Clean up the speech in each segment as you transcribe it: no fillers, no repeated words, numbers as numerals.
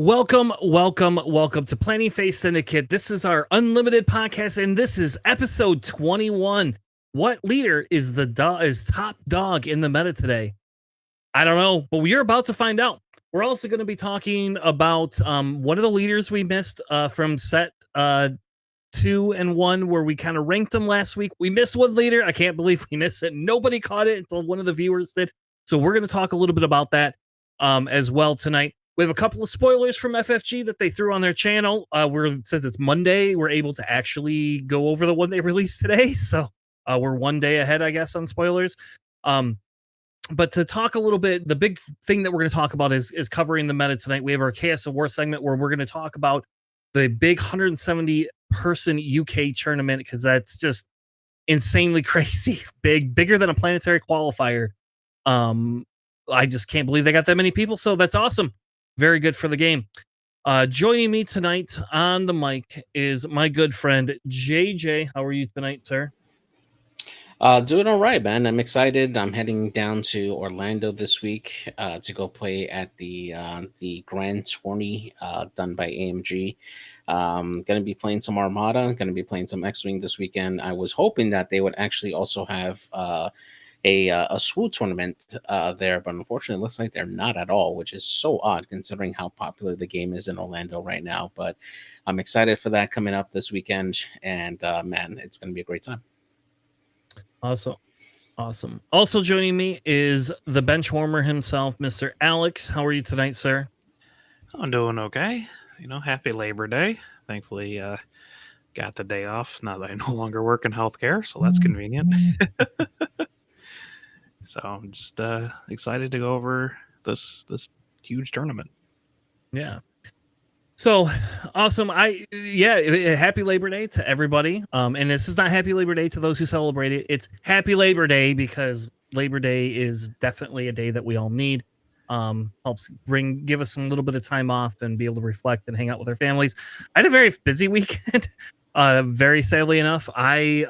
Welcome to Planning Phase Syndicate. This is our unlimited podcast, and this is episode 21. What leader is top dog in the meta today? I don't know, but we are about to find out. We're also going to be talking about one of the leaders we missed from set 2 and 1, where we kind of ranked them last week. We missed one leader. I can't believe we missed it. Nobody caught it until one of the viewers did. So we're going to talk a little bit about that as well tonight. We have a couple of spoilers from FFG that they threw on their channel. Since it's Monday, we're able to actually go over the one they released today. So we're one day ahead, I guess, on spoilers. But to talk a little bit, the big thing that we're going to talk about is covering the meta tonight. We have our Chaos of War segment where we're going to talk about the big 170 person UK tournament, because that's just insanely crazy, bigger than a planetary qualifier. I just can't believe they got that many people. So that's awesome. Very good for the game. Joining me tonight on the mic is my good friend JJ. How are you tonight, sir? Doing all right, man. I'm excited. I'm heading down to Orlando this week to go play at the Grand Tourney done by AMG. Going to be playing some Armada. Going to be playing some X-Wing this weekend. I was hoping that they would actually also have a SWU tournament there, but unfortunately, it looks like they're not at all, which is so odd considering how popular the game is in Orlando right now. But I'm excited for that coming up this weekend, and man, it's going to be a great time. Awesome. Also joining me is the bench warmer himself, Mr. Alex. How are you tonight, sir? I'm doing okay. Happy Labor Day. Thankfully, got the day off now that I no longer work in healthcare, so that's convenient. So I'm just excited to go over this huge tournament. Yeah. So awesome. Happy Labor Day to everybody. And this is not Happy Labor Day to those who celebrate it. It's Happy Labor Day because Labor Day is definitely a day that we all need. Helps give us some little bit of time off and be able to reflect and hang out with our families. I had a very busy weekend. Very sadly enough, I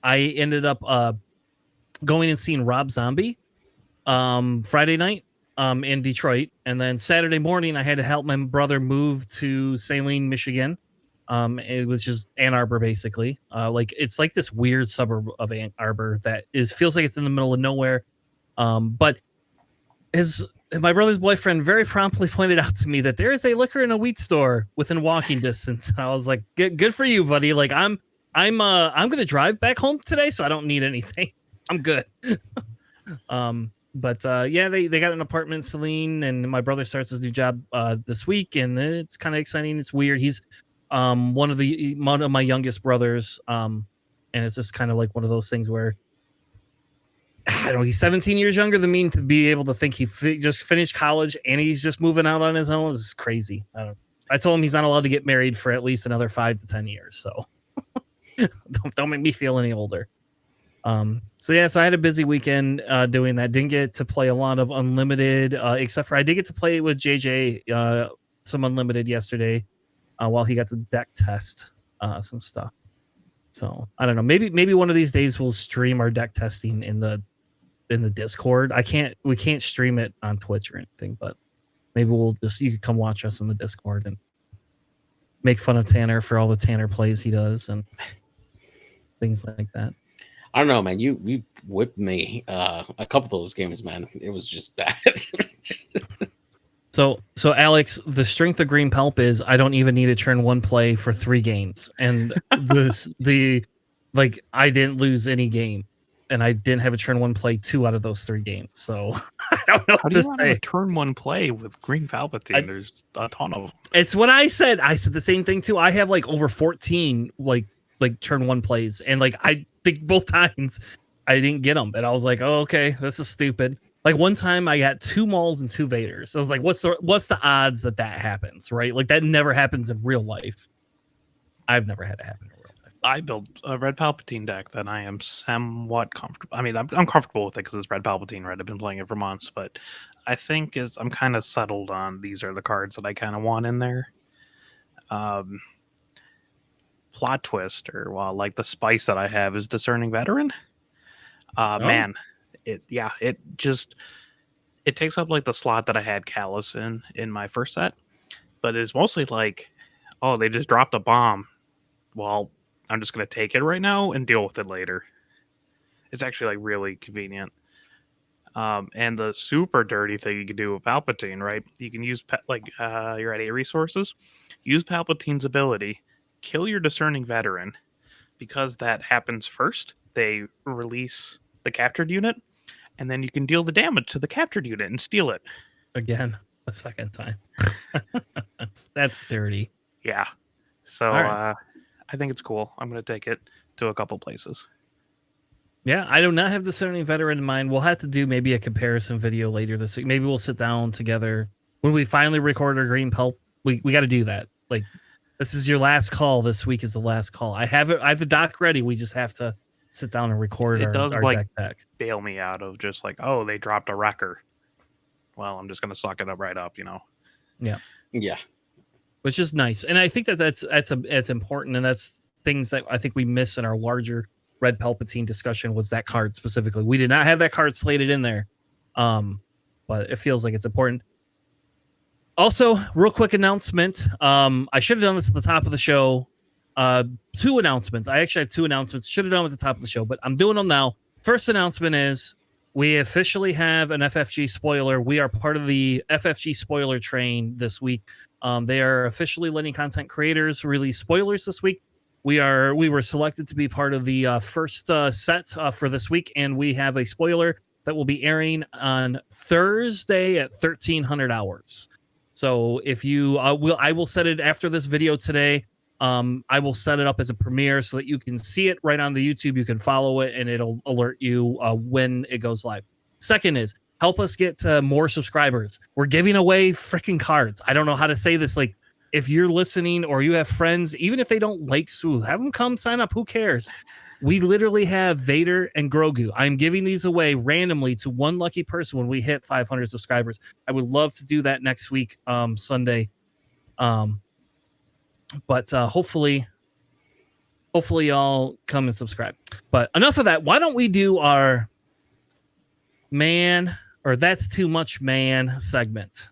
ended up going and seeing Rob Zombie Friday night in Detroit, and then Saturday morning I had to help my brother move to Saline, Michigan. It was just Ann Arbor, basically. It's like this weird suburb of Ann Arbor that feels like it's in the middle of nowhere. But my brother's boyfriend very promptly pointed out to me that there is a liquor and a wheat store within walking distance. I was like, good for you, buddy. Like I'm gonna drive back home today, so I don't need anything. I'm good. But they got an apartment in Saline, and my brother starts his new job this week, and it's kind of exciting. It's weird. He's one of my youngest brothers, and it's just kind of like one of those things where I don't know. He's 17 years younger than me. To be able to think he just finished college and he's just moving out on his own is crazy. I told him he's not allowed to get married for at least another 5 to 10 years. So don't make me feel any older. So I had a busy weekend doing that. Didn't get to play a lot of Unlimited, except for I did get to play with JJ some Unlimited yesterday while he got to deck test some stuff. So I don't know. Maybe one of these days we'll stream our deck testing in the Discord. We can't stream it on Twitch or anything, but maybe you could come watch us in the Discord and make fun of Tanner for all the Tanner plays he does and things like that. I don't know, man. You whipped me a couple of those games, man. It was just bad. So Alex, the strength of Green Pulp is I don't even need a turn 1 play for 3 games, and I didn't lose any game, and I didn't have a turn 1 play 2 out of those 3 games. So I don't know what to say. A turn 1 play with Green Palpatine. There's a ton of them. It's what I said. I said the same thing too. I have like over 14 like turn 1 plays, and like I think both times I didn't get them, and I was like, oh, okay, this is stupid. Like one time I got 2 Mauls and 2 Vaders. So I was like, what's the odds that happens, right? Like that never happens in real life. I've never had it happen in real life. I built a Red Palpatine deck that I am somewhat comfortable. I mean, I'm comfortable with it because it's Red Palpatine, right? I've been playing it for months, but I think I'm kind of settled on these are the cards that I kind of want in there. Plot twist, or like the spice that I have is Discerning Veteran. Man, it just it takes up like the slot that I had Callus in my first set, but it's mostly like, oh, they just dropped a bomb. Well, I'm just gonna take it right now and deal with it later. It's actually like really convenient. And the super dirty thing you can do with Palpatine, right? You can use you're at 8 resources, use Palpatine's ability, kill your discerning veteran. Because that happens first, they release the captured unit, and then you can deal the damage to the captured unit and steal it. Again, the second time. that's dirty. Yeah. So Right. I think it's cool. I'm going to take it to a couple places. Yeah, I do not have the discerning veteran in mind. We'll have to do maybe a comparison video later this week. Maybe we'll sit down together when we finally record our green pulp. We got to do that. Like, this is your last call. This week is the last call. I have it. I have the doc ready. We just have to sit down and record It does our like deck. bail me out of just like, oh, they dropped a wrecker. Well, I'm just going to suck it up right up, Yeah. Yeah. Which is nice. And I think that's important. And that's things that I think we miss in our larger Red Palpatine discussion was that card specifically. We did not have that card slated in there. But it feels like it's important. Also, real quick announcement. I should have done this at the top of the show. 2 announcements. I actually had 2 announcements. Should have done them at the top of the show, but I'm doing them now. First announcement is we officially have an FFG spoiler. We are part of the FFG spoiler train this week. They are officially letting content creators release spoilers this week. We were selected to be part of the first set for this week, and we have a spoiler that will be airing on Thursday at 1300 hours. So if you I will set it after this video today. I will set it up as a premiere so that you can see it right on the YouTube. You can follow it, and it'll alert you when it goes live. Second is help us get more subscribers. We're giving away freaking cards. I don't know how to say this. Like, if you're listening or you have friends, even if they don't like Sue, have them come sign up. Who cares? We literally have Vader and Grogu. I'm giving these away randomly to one lucky person when we hit 500 subscribers. I would love to do that next week, Sunday. But hopefully y'all come and subscribe. But enough of that. Why don't we do our man or that's too much man segment?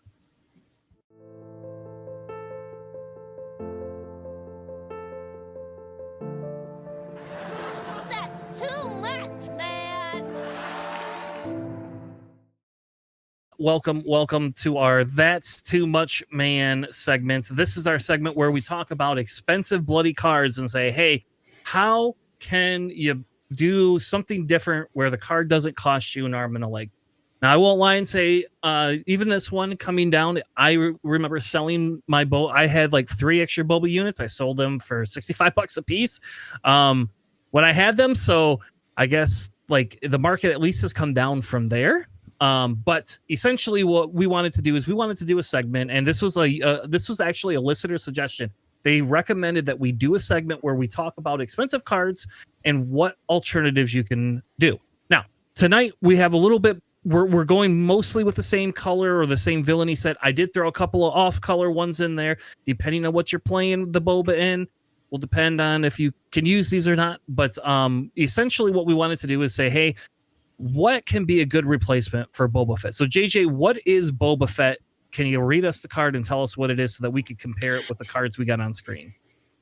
Welcome to our That's Too Much Man segment. This is our segment where we talk about expensive bloody cards and say, hey, how can you do something different where the card doesn't cost you an arm and a leg? Now, I won't lie and say, even this one coming down, I remember selling my bow. I had like 3 extra Boba units. I sold them for $65 a piece when I had them. So I guess like the market at least has come down from there. But essentially what we wanted to do is we wanted to do a segment, and this was actually a listener suggestion. They recommended that we do a segment where we talk about expensive cards and what alternatives you can do. Now, tonight we have a little bit, we're going mostly with the same color or the same villainy set. I did throw a couple of off color ones in there, depending on what you're playing the Boba in. Will depend on if you can use these or not. But essentially what we wanted to do is say, hey, what can be a good replacement for Boba Fett? So, JJ, what is Boba Fett? Can you read us the card and tell us what it is so that we could compare it with the cards we got on screen?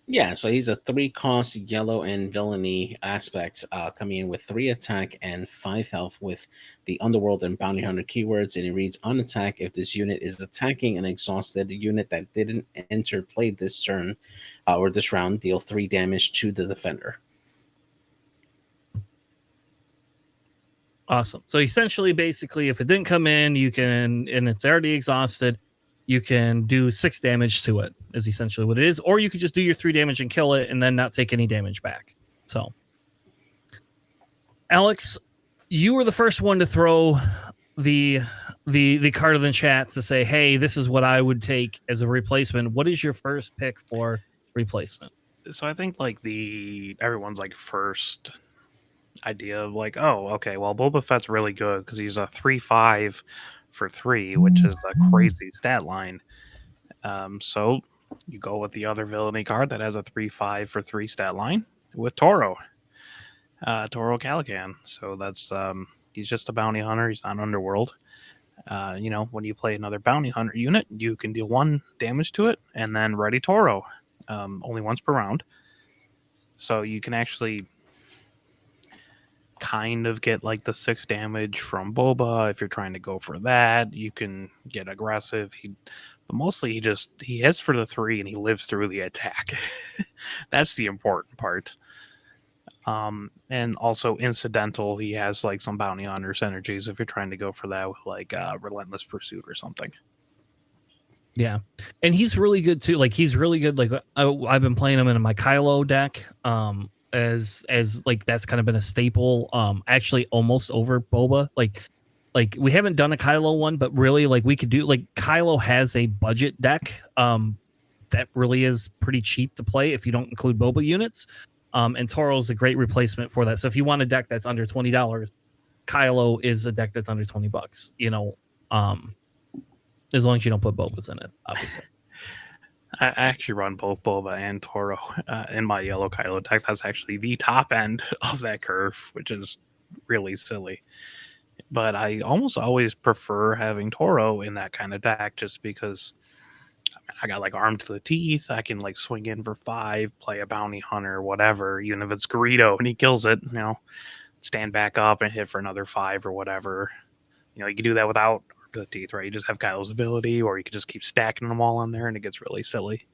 Yeah, so he's a 3-cost yellow and villainy aspect, coming in with 3 attack and 5 health with the Underworld and Bounty Hunter keywords. And he reads, on attack, if this unit is attacking an exhausted unit that didn't enter play this turn or this round, deal 3 damage to the defender. Awesome. So essentially, basically, if it didn't come in, you can, and it's already exhausted, you can do 6 damage to it, is essentially what it is. Or you could just do your 3 damage and kill it and then not take any damage back. So, Alex, you were the first one to throw the card in the chat to say, hey, this is what I would take as a replacement. What is your first pick for replacement? So I think like everyone's like first idea of like, oh, okay, well, Boba Fett's really good because he's a 3/5 for 3, which is a crazy stat line. So you go with the other villainy card that has a 3/5 for 3 stat line with Toro Calican. So that's he's just a bounty hunter. He's not Underworld. When you play another bounty hunter unit, you can deal 1 damage to it, and then ready Toro, only once per round. So you can actually kind of get like the 6 damage from Boba if you're trying to go for that. You can get aggressive. But mostly he hits for the 3 and he lives through the attack. That's the important part. And also incidental, he has like some bounty hunter synergies if you're trying to go for that with like Relentless Pursuit or something. Yeah, and he's really good too. Like he's really good. Like I've been playing him in my Kylo deck. As like that's kind of been a staple. Actually, almost over Boba. Like we haven't done a Kylo one, but really like we could do like Kylo has a budget deck. That really is pretty cheap to play if you don't include Boba units. And Toro is a great replacement for that. So if you want a deck that's under $20, Kylo is a deck that's under $20. As long as you don't put Bobas in it, obviously. I actually run both Boba and Toro in my yellow Kylo deck. That's actually the top end of that curve, which is really silly. But I almost always prefer having Toro in that kind of deck just because I got like armed to the teeth. I can like swing in for 5, play a bounty hunter, whatever. Even if it's Greedo and he kills it, stand back up and hit for another 5 or whatever. You can do that without armed to the teeth, right? You just have Kylo's ability, or you can just keep stacking them all on there, and it gets really silly.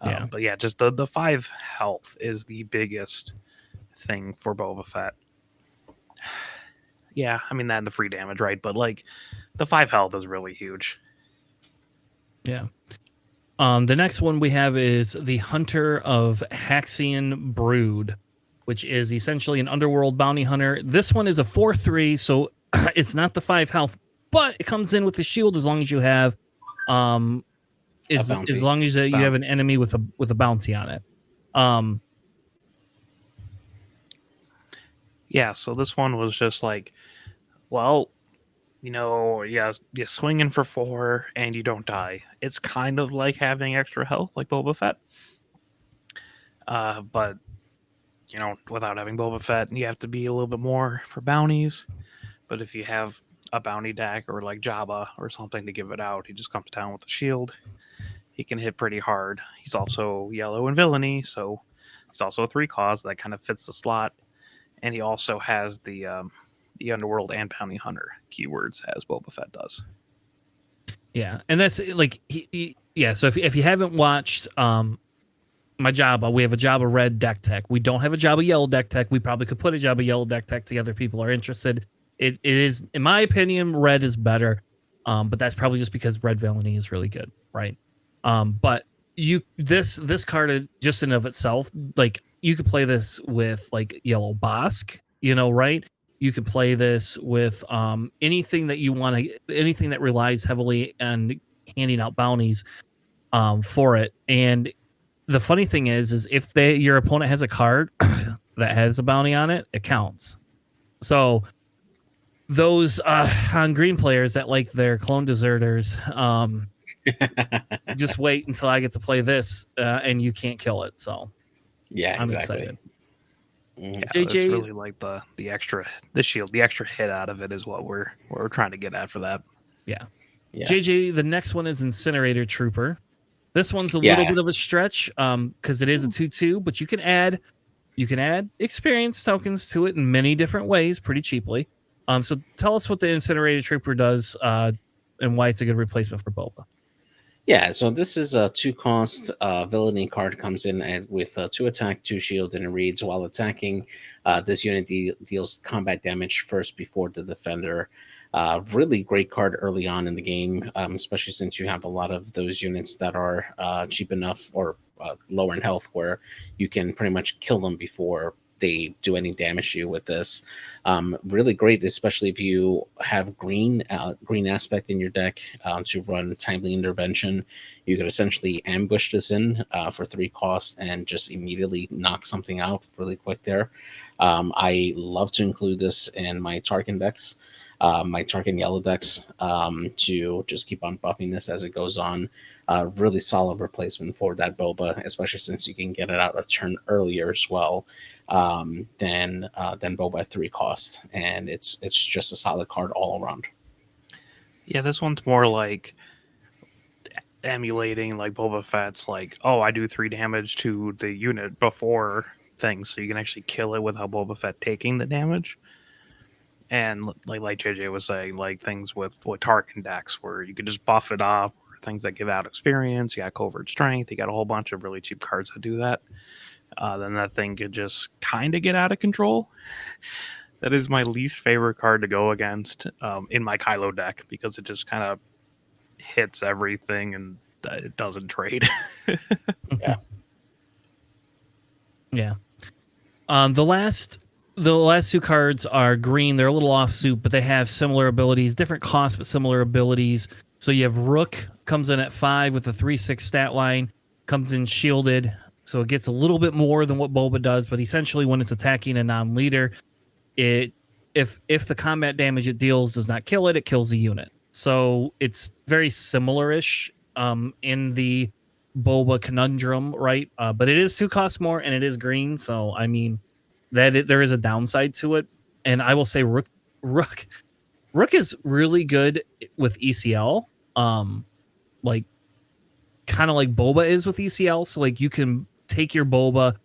Yeah. But yeah, just the 5 health is the biggest thing for Boba Fett. Yeah, I mean that and the free damage, right? But like the 5 health is really huge. Yeah. The next one we have is the Hunter of Haxian Brood, which is essentially an underworld bounty hunter. This one is a 4/3, so it's not the 5 health, but it comes in with the shield as long as you have as long as you have an enemy with a bounty on it. Yeah, so this one was just like, well, you're swinging for 4 and you don't die. It's kind of like having extra health like Boba Fett. But, without having Boba Fett, you have to be a little bit more for bounties. But if you have a bounty deck or like Jabba or something to give it out, he just comes down with the shield. He can hit pretty hard. He's also yellow in villainy, so he's also a 3 cause that kind of fits the slot. And he also has the underworld and bounty hunter keywords as Boba Fett does. Yeah, and that's like so if you haven't watched my Jabba, we have a Jabba red deck tech. We don't have a Jabba yellow deck tech. We probably could put a Jabba yellow deck tech together if people are interested. It is, in my opinion, red is better. But that's probably just because red villainy is really good, right? But this card just in of itself, like you could play this with like yellow Bosk, right? You could play this with anything that you want to, anything that relies heavily on handing out bounties for it. And the funny thing is if your opponent has a card that has a bounty on it, it counts. So those on green players that like their clone deserters, just wait until I get to play this and you can't kill it. So yeah, I'm exactly. excited. Yeah, it's really like the extra shield, the extra hit out of it is what we're trying to get at for that. Yeah. JJ, the next one is Incinerator Trooper. This one's a little bit of a stretch because it is a 2/2, but you can add experience tokens to it in many different ways pretty cheaply. So tell us what the Incinerator Trooper does and why it's a good replacement for Boba. Yeah, so this is a 2-cost villainy card. Comes in with 2 attack, 2 shield, and it reads, while attacking, this unit deals combat damage first before the defender. Really great card early on in the game, especially since you have a lot of those units that are cheap enough or lower in health where you can pretty much kill them before they do any damage to you with this. Really great, especially if you have green aspect in your deck to run timely intervention. You could essentially ambush this in for 3 costs and just immediately knock something out really quick there. I love to include this in my Tarkin decks, my Tarkin yellow decks, to just keep on buffing this as it goes on. Really solid replacement for that Boba, especially since you can get it out a turn earlier as well than Boba at 3 costs, and it's just a solid card all around. Yeah, this one's more like emulating like Boba Fett's like, oh, I do 3 damage to the unit before things, so you can actually kill it without Boba Fett taking the damage. And like JJ was saying, like things with Tarkin decks where you can just buff it up, or things that give out experience. You got covert strength. You got a whole bunch of really cheap cards that do that. Then that thing could just kind of get out of control. That is my least favorite card to go against in my Kylo deck because it just kind of hits everything and it doesn't trade. Yeah. Yeah. The last 2 cards are green. They're a little offsuit, but they have similar abilities, different costs, but similar abilities. So you have Rook comes in at 5 with a 3/6 stat line, comes in shielded, so it gets a little bit more than what Boba does. But essentially, when it's attacking a non-leader, if the combat damage it deals does not kill it, it kills a unit. So it's very similar-ish in the Boba conundrum, right? But it is 2 costs more, and it is green. So I mean, there is a downside to it. And I will say, Rook is really good with ECL. Like kind of like Boba is with ECL. So like you can take your Boba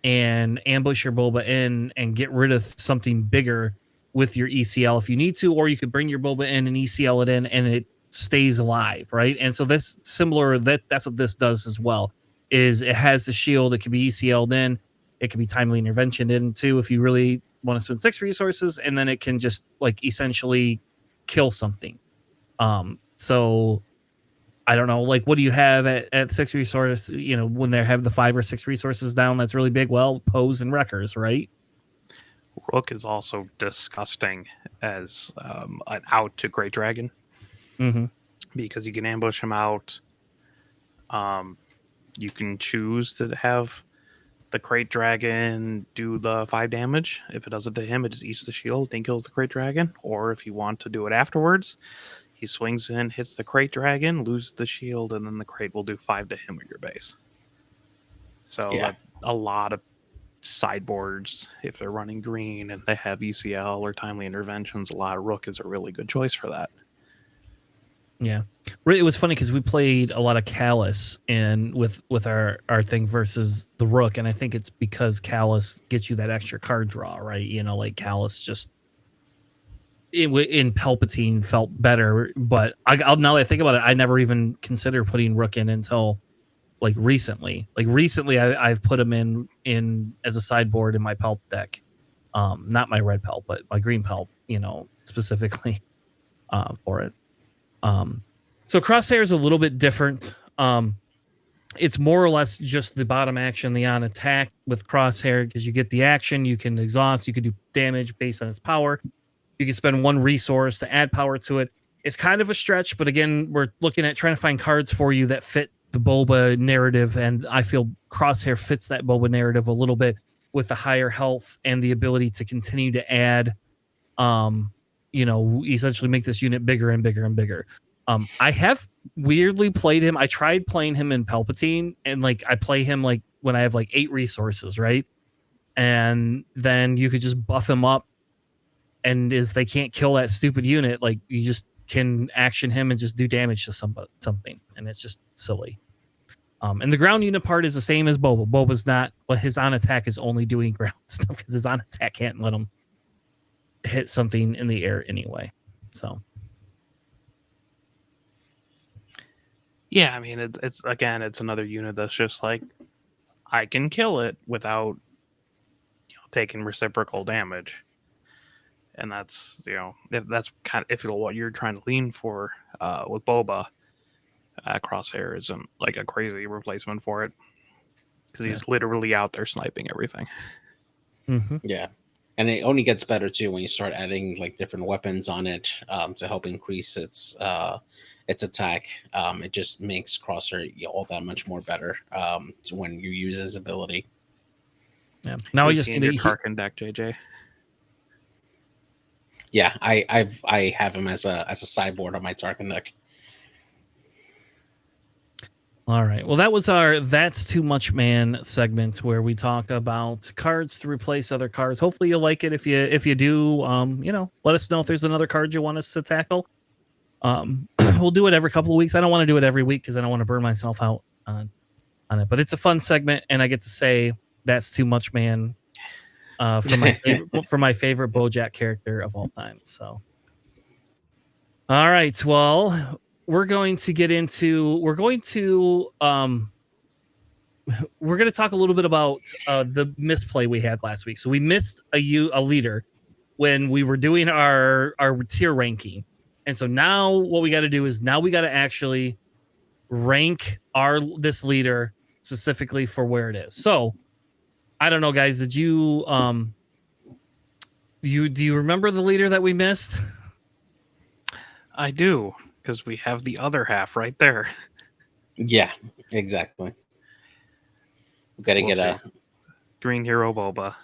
and ambush your Boba in and get rid of something bigger with your ECL if you need to, or you could bring your Boba in and ECL it in and it stays alive, right? And so that's what this does as well. Is it has the shield, it can be ECL'd in, it can be timely intervention in too if you really want to spend 6 resources, and then it can just like essentially kill something. So I don't know, like what do you have at 6 resources, when they have the 5 or 6 resources down, that's really big. Well, Pose and Wreckers, right? Rook is also disgusting as an out to Great Dragon because you can ambush him out. You can choose to have the Great Dragon do the 5 damage. If it does it to him, it just eats the shield and kills the Great Dragon. Or if you want to do it afterwards, he swings in, hits the Great Dragon, loses the shield, and then the Crate will do 5 to him at your base. So Yeah. a lot of sideboards, if they're running green and they have ECL or timely interventions, a lot of Rook is a really good choice for that. Yeah, it was funny because we played a lot of Callus and with our thing versus the Rook, and I think it's because Callus gets you that extra card draw, right? Like Callus just in Palpatine felt better, but now that I think about it, I never even considered putting Rook in until like recently. Like recently, I've put him in as a sideboard in my Palp deck, not my red Palp, but my green Palp, specifically for it. So Crosshair is a little bit different. It's more or less just the bottom action, the on attack with Crosshair, because you get the action, you can exhaust, you can do damage based on its power. You can spend 1 resource to add power to it. It's kind of a stretch, but again, we're looking at trying to find cards for you that fit the Boba narrative, and I feel Crosshair fits that Boba narrative a little bit with the higher health and the ability to continue to add, essentially make this unit bigger and bigger and bigger. I have weirdly played him. I tried playing him in Palpatine, and like I play him like when I have like 8 resources, right? And then you could just buff him up, and if they can't kill that stupid unit, like you just can action him and just do damage to something, and it's just silly. And the ground unit part is the same as Boba. Boba's not, but his on attack is only doing ground stuff because his on attack can't let him hit something in the air anyway. So yeah, I mean it's another unit that's just like I can kill it without taking reciprocal damage, and that's that's kind of what you're trying to lean for with Boba. Crosshair isn't like a crazy replacement for it because he's literally out there sniping everything. Yeah. And it only gets better too when you start adding like different weapons on it to help increase its attack. It just makes Crosshair all that much more better when you use his ability. Yeah. Now we just need your Karkin deck, JJ. Yeah, I have him as a sideboard on my Tarkin deck. All right. Well, that was our That's Too Much Man segment where we talk about cards to replace other cards. Hopefully you'll like it. If you do, let us know if there's another card you want us to tackle. We'll do it every couple of weeks. I don't want to do it every week because I don't want to burn myself out on it. But it's a fun segment, and I get to say that's too much, man. For my favorite BoJack character of all time. So, all right. Well, we're going to talk a little bit about the misplay we had last week. So we missed a leader when we were doing our tier ranking. And so now what we got to do is we got to actually rank this leader specifically for where it is. So I don't know, guys, did you do you remember the leader that we missed? I do, because we have the other half right there. Yeah, exactly. We got to get a Green Hero Boba.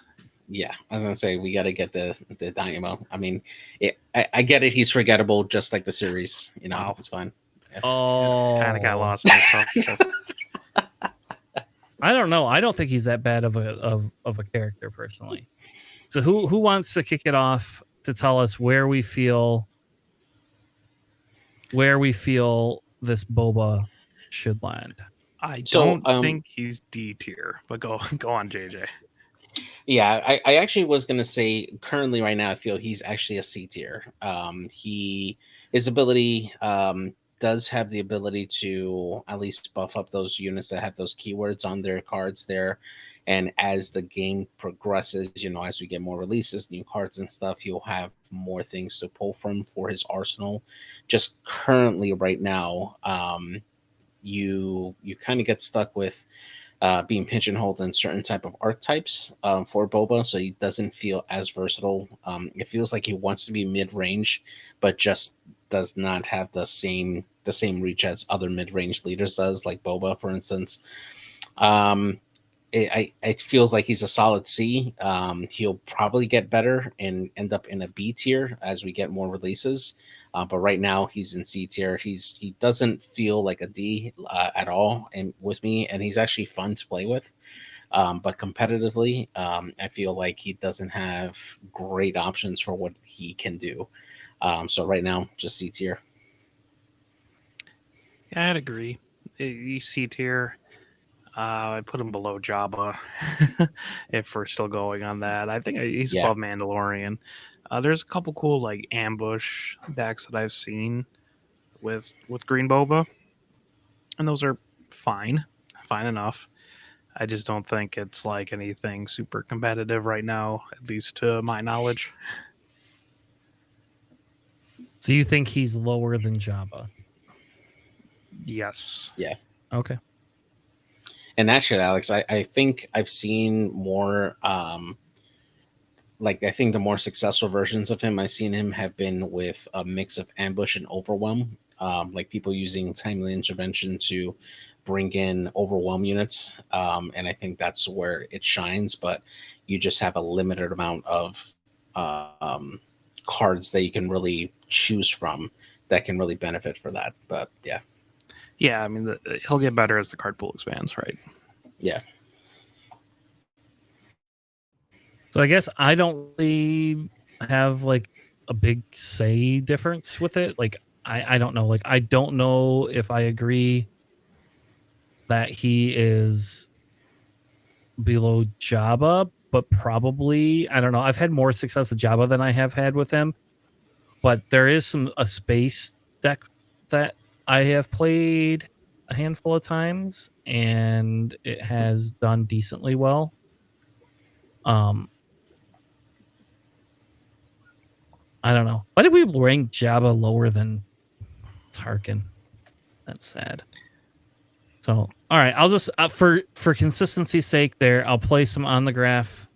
Yeah, I was gonna say we got to get the Dynamo. I mean, I get it. He's forgettable, just like the series. You know, it's fine. Yeah. Oh, kind of got lost in the process. I don't know. I don't think he's that bad of a character personally. So who wants to kick it off to tell us where we feel this Boba should land? I don't think he's D tier, but go on, JJ. Yeah, I actually was gonna say currently right now I feel he's actually a C tier. His ability does have the ability to at least buff up those units that have those keywords on their cards there. And as the game progresses, as we get more releases, new cards and stuff, he'll have more things to pull from for his arsenal. Just currently right now, you kind of get stuck with being pigeonholed in certain type of archetypes for Boba, so he doesn't feel as versatile. It feels like he wants to be mid-range, but just does not have the same reach as other mid-range leaders does, like Boba, for instance. It feels like he's a solid C. He'll probably get better and end up in a B tier as we get more releases. But right now he's in C tier. He doesn't feel like a D at all, and with me, and he's actually fun to play with. But competitively, I feel like he doesn't have great options for what he can do. So right now, just C tier. Yeah, I'd agree. C tier. I put him below Jabba if we're still going on that. I think he's above Mandalorian. There's a couple cool like ambush decks that I've seen with Green Boba, and those are fine enough. I just don't think it's like anything super competitive right now, at least to my knowledge. So you think he's lower than Jabba? Yes. Yeah. Okay. And actually, Alex, I think I've seen more, I think the more successful versions of him I've seen him have been with a mix of ambush and overwhelm, like people using timely intervention to bring in overwhelm units. And I think that's where it shines, but you just have a limited amount of cards that you can really choose from that can really benefit for that. But yeah. Yeah, I mean, he'll get better as the card pool expands, right? Yeah. So I guess I don't really have like a big say difference with it. Like I don't know. Like I don't know if I agree that he is below Jabba, but probably I don't know. I've had more success with Jabba than I have had with him, but there is a space deck that I have played a handful of times, and it has done decently well. I don't know. Why did we rank Jabba lower than Tarkin? That's sad. So, all right, I'll just for consistency's sake, I'll play some on the graph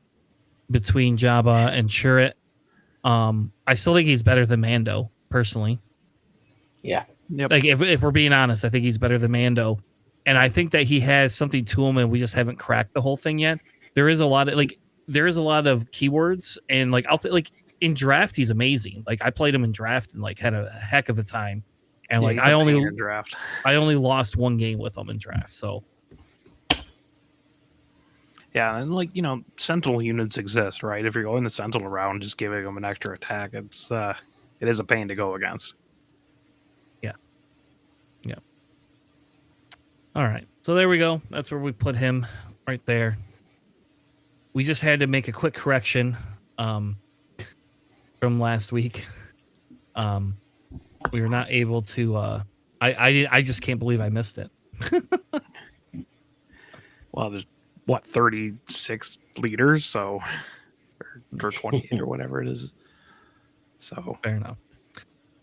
between Jabba and Chirrut. I still think he's better than Mando, personally. Yeah. Yep. Like if we're being honest, I think he's better than Mando, and I think that he has something to him, and we just haven't cracked the whole thing yet. There is a lot of keywords, and like I'll say, like in draft, he's amazing. Like I played him in draft and like had a heck of a time, and like I only lost one game with him in draft. So yeah, and like Sentinel units exist, right? If you're going the Sentinel round, just giving them an extra attack, it is a pain to go against. Yeah. All right. So there we go. That's where we put him right there. We just had to make a quick correction from last week. We were not able to. I just can't believe I missed it. Well, there's 36 liters, so or 28 or whatever it is. So fair enough.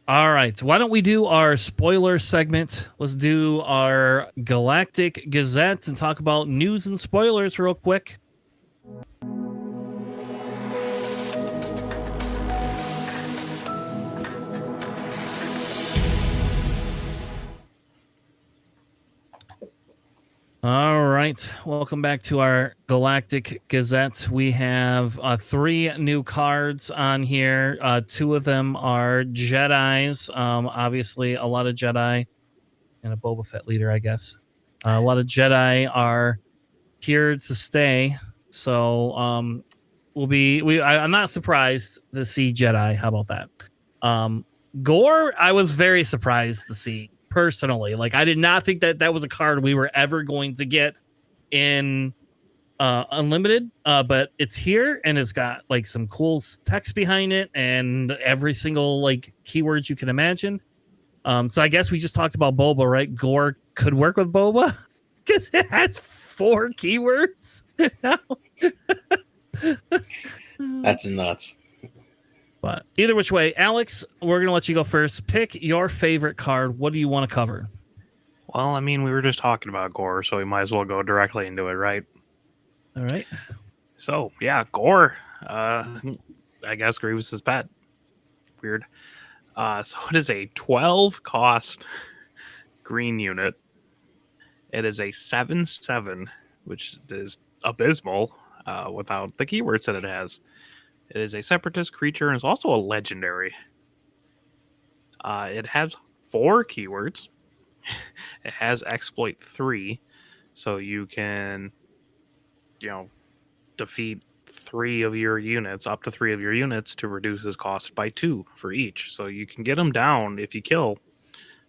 All right. Why don't we do our spoiler segment? Let's do our Galactic Gazette and talk about news and spoilers real quick. All right. Welcome back to our Galactic Gazette. We have 3 new cards on here. 2 of them are Jedis. Obviously, a lot of Jedi and a Boba Fett leader, I guess. A lot of Jedi are here to stay. So I'm not surprised to see Jedi. How about that? Gore, I was very surprised to see. Personally, like I did not think that was a card we were ever going to get in Unlimited, but it's here and it's got like some cool text behind it and every single like keywords you can imagine. So I guess we just talked about Boba, right? Gore could work with Boba because it has 4 keywords. That's nuts. But either which way, Alex, we're going to let you go first. Pick your favorite card. What do you want to cover? well, I mean, we were just talking about Gore, so we might as well go directly into it, right? All right. So, yeah, Gore. I guess Grievous's pet. Weird. So it is a 12 cost green unit. It is a 7/7, which is abysmal without the keywords that it has. It is a separatist creature and it's also a legendary. It has 4 keywords. It has exploit 3, so you can, defeat 3 of your units, up to 3 of your units, to reduce his cost by 2 for each. So you can get him down if you kill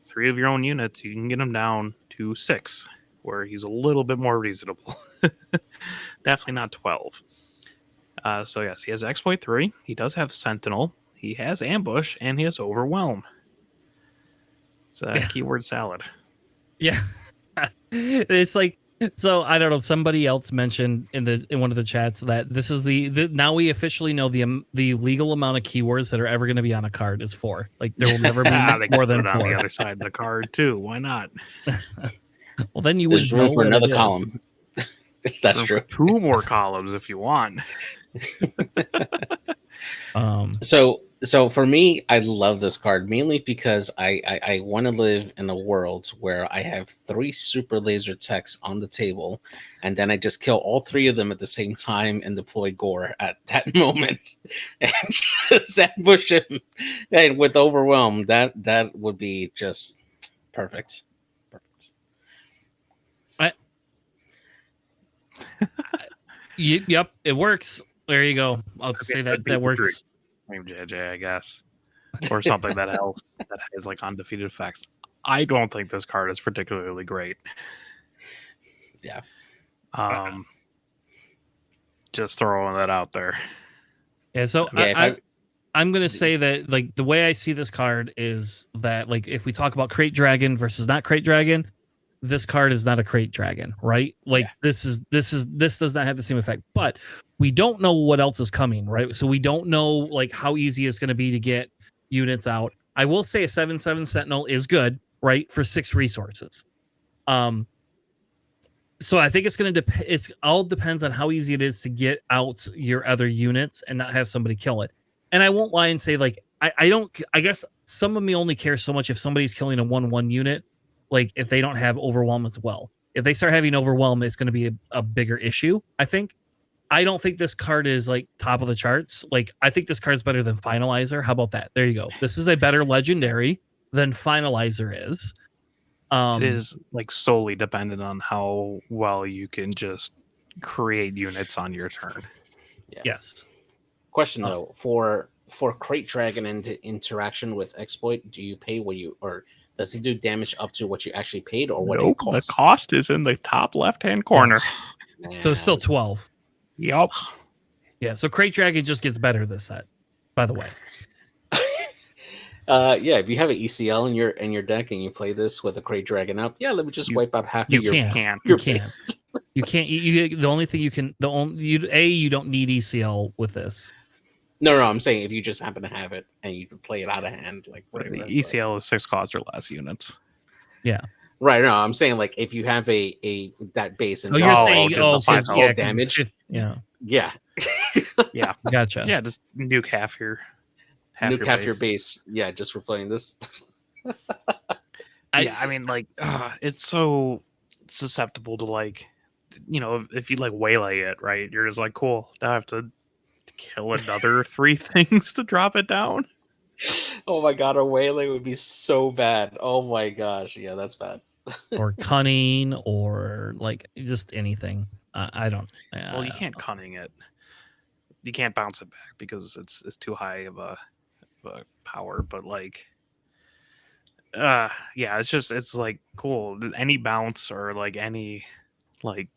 3 of your own units. You can get him down to 6, where he's a little bit more reasonable. Definitely not 12. So yes, he has exploit 3. He does have sentinel. He has ambush, and he has overwhelm. It's a keyword salad. Yeah. It's like, so I don't know. Somebody else mentioned in one of the chats that this is the now we officially know the legal amount of keywords that are ever going to be on a card is 4. Like there will never be more than 4 on the other side of the card too. Why not? Well, then you There's would know room for what another it column. That's true. 2 more columns if you want. So for me, I love this card mainly because I want to live in a world where I have 3 super laser techs on the table, and then I just kill all 3 of them at the same time and deploy Gore at that moment and just ambush him. And with overwhelm, that would be just perfect. Yep, it works. There you go. I'll just say that works. Name JJ, I guess, or something that else that has like undefeated effects. I don't think this card is particularly great. Yeah. Just throwing that out there. Yeah. So I'm gonna say that like the way I see this card is that like if we talk about Crate Dragon versus not Crate Dragon, this card is not a Crate Dragon, right? Like this does not have the same effect, but we don't know what else is coming, right? So we don't know like how easy it's going to be to get units out. I will say a 7/7 Sentinel is good, right, for 6 resources. So I think it's going to it's all depends on how easy it is to get out your other units and not have somebody kill it. And I won't lie and say like I guess some of me only care so much if somebody's killing a 1/1 unit. Like if they don't have overwhelm as well. If they start having overwhelm, it's going to be a bigger issue, I think. I don't think this card is like top of the charts. Like I think this card is better than Finalizer. How about that? There you go. This is a better legendary than Finalizer is. It is like solely dependent on how well you can just create units on your turn. Yeah. Yes. Question though, for for Crate Dragon and interaction with Exploit, do you pay what you, or does he do damage up to what you actually paid, or what it Nope, costs? the cost is in the top left-hand corner. So it's still 12. Yup. Yeah, so Crate Dragon just gets better this set, by the way. Yeah, if you have an ECL in your deck and you play this with a Crate Dragon up, yeah, let me just wipe out half you of your can't. your You can't. base. You can't. The only thing you can. You don't need ECL with this. No, I'm saying if you just happen to have it and you can play it out of hand, like The whatever. ECL is 6 cost or less units. Yeah. Right. No, I'm saying like if you have a that base and you're saying just because all damage. Yeah. Yeah. Yeah. Gotcha. Yeah, just nuke half your Your base. Yeah, just for playing this. I mean, like, it's so susceptible to, like, you know, if you like waylay it, right? You're just like, cool. Now I have to kill another 3 things to drop it down. Oh my god, a waylay would be so bad. Oh my gosh, yeah, that's bad. Or cunning, or like just anything. I don't. Well, you can't cunning it. You can't bounce it back because it's too high of a power. But like, yeah, it's like cool. Any bounce or like any like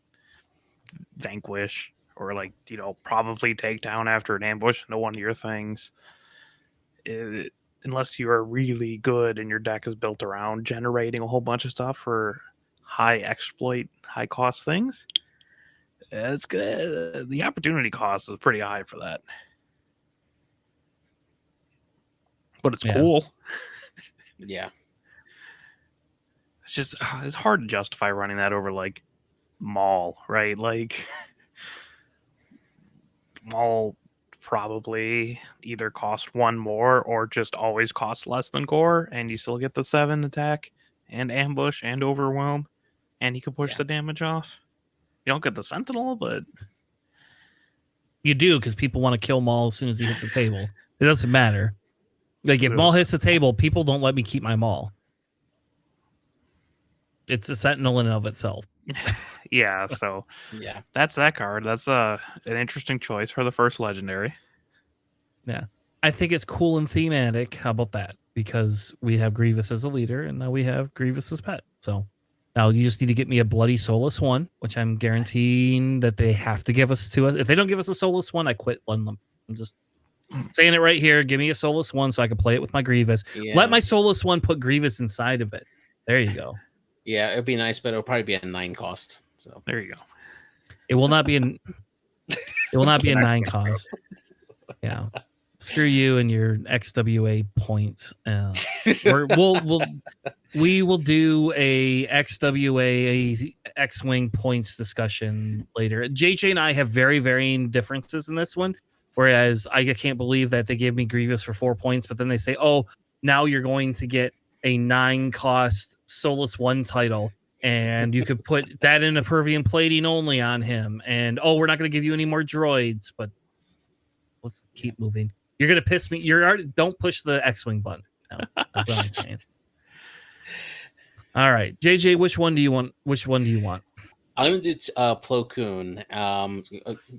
vanquish or like, you know, probably take down after an ambush into one of your things. Unless you are really good and your deck is built around generating a whole bunch of stuff for high exploit, high cost things, it's good. The opportunity cost is pretty high for that. But it's cool. Yeah. It's just, it's hard to justify running that over like Maul, right? Like, Maul probably either cost 1 more or just always cost less than Gore, and you still get the 7 attack and ambush and overwhelm, and you can push the damage off. You don't get the Sentinel, but you do, because people want to kill Maul as soon as he hits the table. It doesn't matter. Like if Maul hits the table, people don't let me keep my Maul. It's a Sentinel in and of itself. Yeah, so yeah, that's that card. That's an interesting choice for the first legendary. Yeah, I think it's cool and thematic. How about that? Because we have Grievous as a leader, and now we have Grievous as pet. So now you just need to get me a bloody Soulless one, which I'm guaranteeing that they have to give us to us. If they don't give us a Soulless one, I quit on them. I'm just saying it right here. Give me a Soulless one so I can play it with my Grievous. Yeah. Let my Soulless one put Grievous inside of it. There you go. Yeah, it'd be nice, but it'll probably be a 9 cost. So there you go. It will not be an. It will not be a 9 cost. Yeah. Screw you and your XWA points. We will do a XWA X-Wing points discussion later. JJ and I have very varying differences in this one. Whereas I can't believe that they gave me Grievous for 4 points, but then they say, oh, now you're going to get a 9 cost Soulless 1 title, and you could put that in a Pervian plating only on him. And oh, we're not going to give you any more droids, but let's keep moving. You're going to piss me. Don't push the X-Wing button. No, that's what I'm saying. All right, JJ, which one do you want? I'm going to do Plo Koon.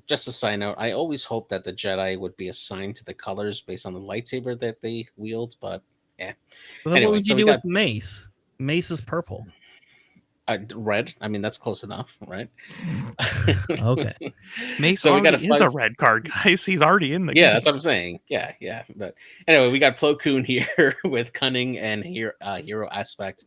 Just a side note, I always hoped that the Jedi would be assigned to the colors based on the lightsaber that they wield, but yeah. Well, anyway, what would you do with Mace? Mace is purple. Red. I mean, that's close enough, right? Okay. Mace so is a red card, guys. He's already in the game. That's what I'm saying. Yeah. But anyway, we got Plo Koon here with cunning and hero aspect,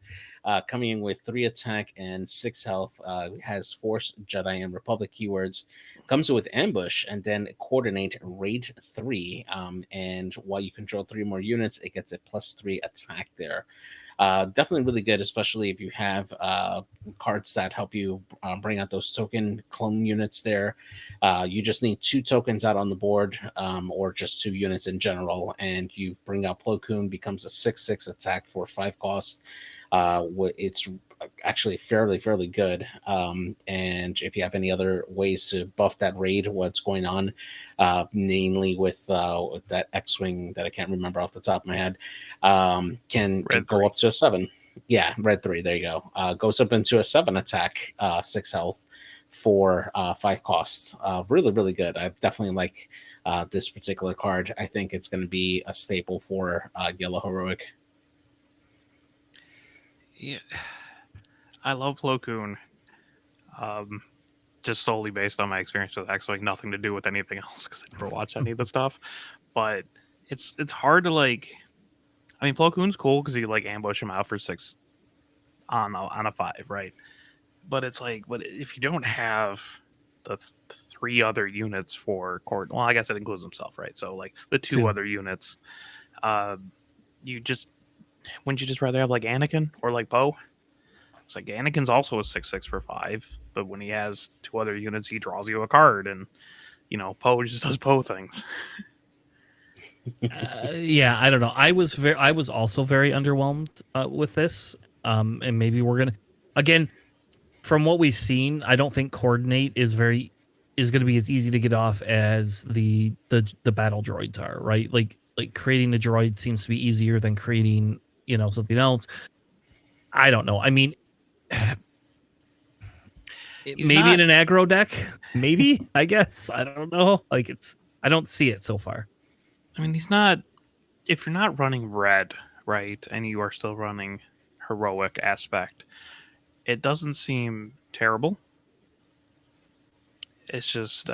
coming in with 3 attack and 6 health. Has Force, Jedi, and Republic keywords. Comes with ambush and then coordinate raid 3. And while you control 3 more units, it gets a +3 attack there. Definitely really good, especially if you have cards that help you bring out those token clone units there. You just need 2 tokens out on the board, or just 2 units in general, and you bring out Plo Koon, becomes a 6/6 attack for 5 cost. It's actually fairly good. And if you have any other ways to buff that raid, what's going on, mainly with that X-Wing that I can't remember off the top of my head, can go up to a 7. Yeah, red 3. There you go. Goes up into a 7 attack, 6 health for 5 costs. Really good. I definitely like this particular card. I think it's going to be a staple for Yellow Heroic. Yeah, I love Plo Koon. Just solely based on my experience with X, like nothing to do with anything else because I never watched any of the stuff. But it's hard to like. I mean, Plo Koon's cool because you like ambush him out for 6 on a 5, right? But it's like, but if you don't have the 3 other units for Court, well, I guess it includes himself, right? So like the 2 other units, you just wouldn't you just rather have like Anakin or like Poe? It's like Anakin's also a 6/6 for 5, but when he has 2 other units, he draws you a card, and Poe just does Poe things. Yeah, I don't know. I was also very underwhelmed with this. And maybe we're gonna again from what we've seen. I don't think coordinate is going to be as easy to get off as the battle droids are. Right, like creating the droid seems to be easier than creating something else. I don't know. I mean, maybe in an aggro deck, maybe I guess I don't know. Like I don't see it so far. I mean, he's not. If you're not running red, right, and you are still running heroic aspect, it doesn't seem terrible. It's just,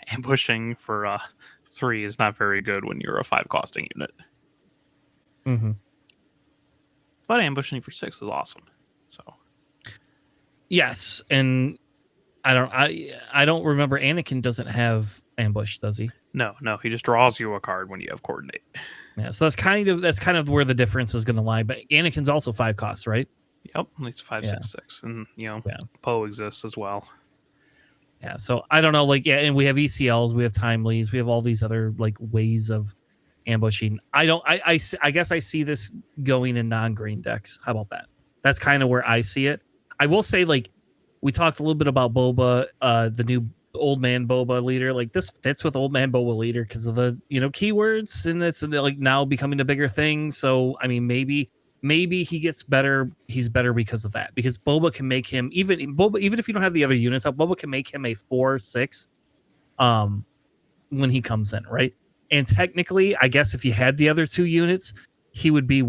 ambushing for 3 is not very good when you're a 5 costing unit. Mm-hmm. But ambushing for 6 is awesome. So, yes, and I don't remember. Anakin doesn't have ambush, does he? No, he just draws you a card when you have coordinate. Yeah, so that's kind of where the difference is going to lie. But Anakin's also 5 costs, right? Yep, at least 5, 6, 6, and Poe exists as well. Yeah, so I don't know, like and we have ECLs, we have timelies, we have all these other like ways of ambushing. I guess I see this going in non-green decks. How about that? That's kind of where I see it. I will say, like, we talked a little bit about Boba, the new old man Boba leader. Like, this fits with old man Boba leader because of the keywords, and it's like now becoming a bigger thing. So I mean, maybe he gets better. He's better because of that. Because Boba can make him even if you don't have the other units out, Boba can make him a 4/6 when he comes in, right? And technically, I guess if you had the other 2 units, he would be a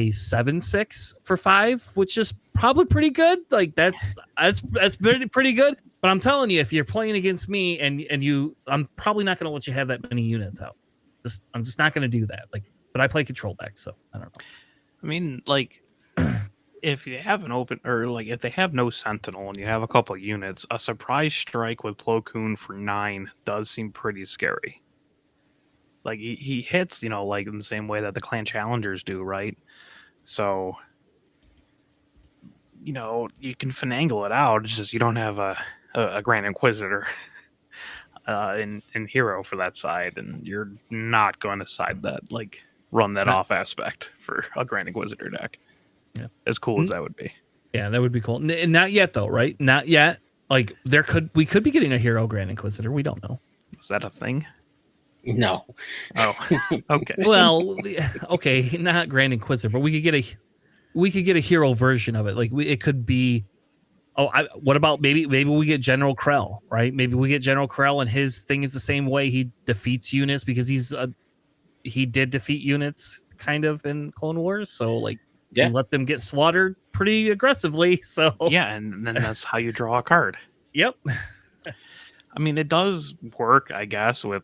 7/6 for 5, which is probably pretty good. Like that's pretty good. But I'm telling you, if you're playing against me and I'm probably not going to let you have that many units out. I'm just not going to do that. Like, but I play control decks, so I don't know. I mean, like, if you have an open, or like if they have no Sentinel and you have a couple of units, a surprise strike with Plo Koon for 9 does seem pretty scary. Like, he hits, like in the same way that the clan challengers do, right? So, you can finagle it out. It's just you don't have a Grand Inquisitor in Hero for that side, and you're not going to side that, like, run that off aspect for a Grand Inquisitor deck. Yeah, as cool as that would be. Yeah, that would be cool. Not yet, though, right? Not yet. Like, we could be getting a Hero Grand Inquisitor. We don't know. Is that a thing? No. Oh, okay. Well, okay, not Grand Inquisitor, but we could get a hero version of it. Like, it could be. Oh, what about maybe we get General Krell, right? Maybe we get General Krell, and his thing is the same way. He defeats units because he did defeat units kind of in Clone Wars. So like, you let them get slaughtered pretty aggressively. So yeah, and then that's how you draw a card. Yep. I mean, it does work, I guess, with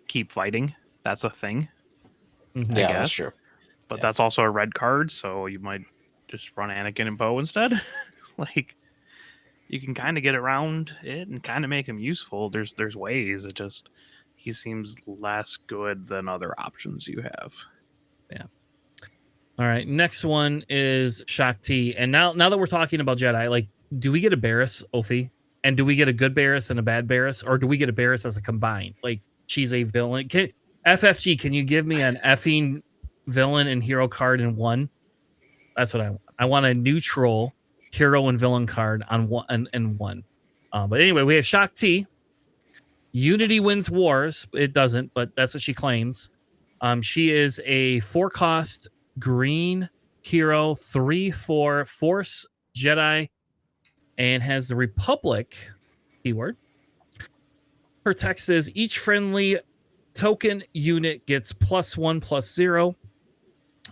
keep fighting. That's a thing. Mm-hmm. I guess. That's true. But that's also a red card, so you might just run Anakin and Poe instead. Like, you can kind of get around it and kind of make him useful. There's ways. It just, he seems less good than other options you have. Yeah. All right. Next one is Shakti. And now that we're talking about Jedi, like, do we get a Barriss, Ophi? And do we get a good Barriss and a bad Barriss? Or do we get a Barriss as a combined? Like, she's a villain. FFG, can you give me an effing villain and hero card in one? That's what I want. I want a neutral hero and villain card on one and one. But anyway, we have Shakti. Unity wins wars. It doesn't, but that's what she claims. She is a 4-cost green hero, 3/4 Force Jedi, and has the Republic keyword. Her text is each friendly token unit gets +1/+0.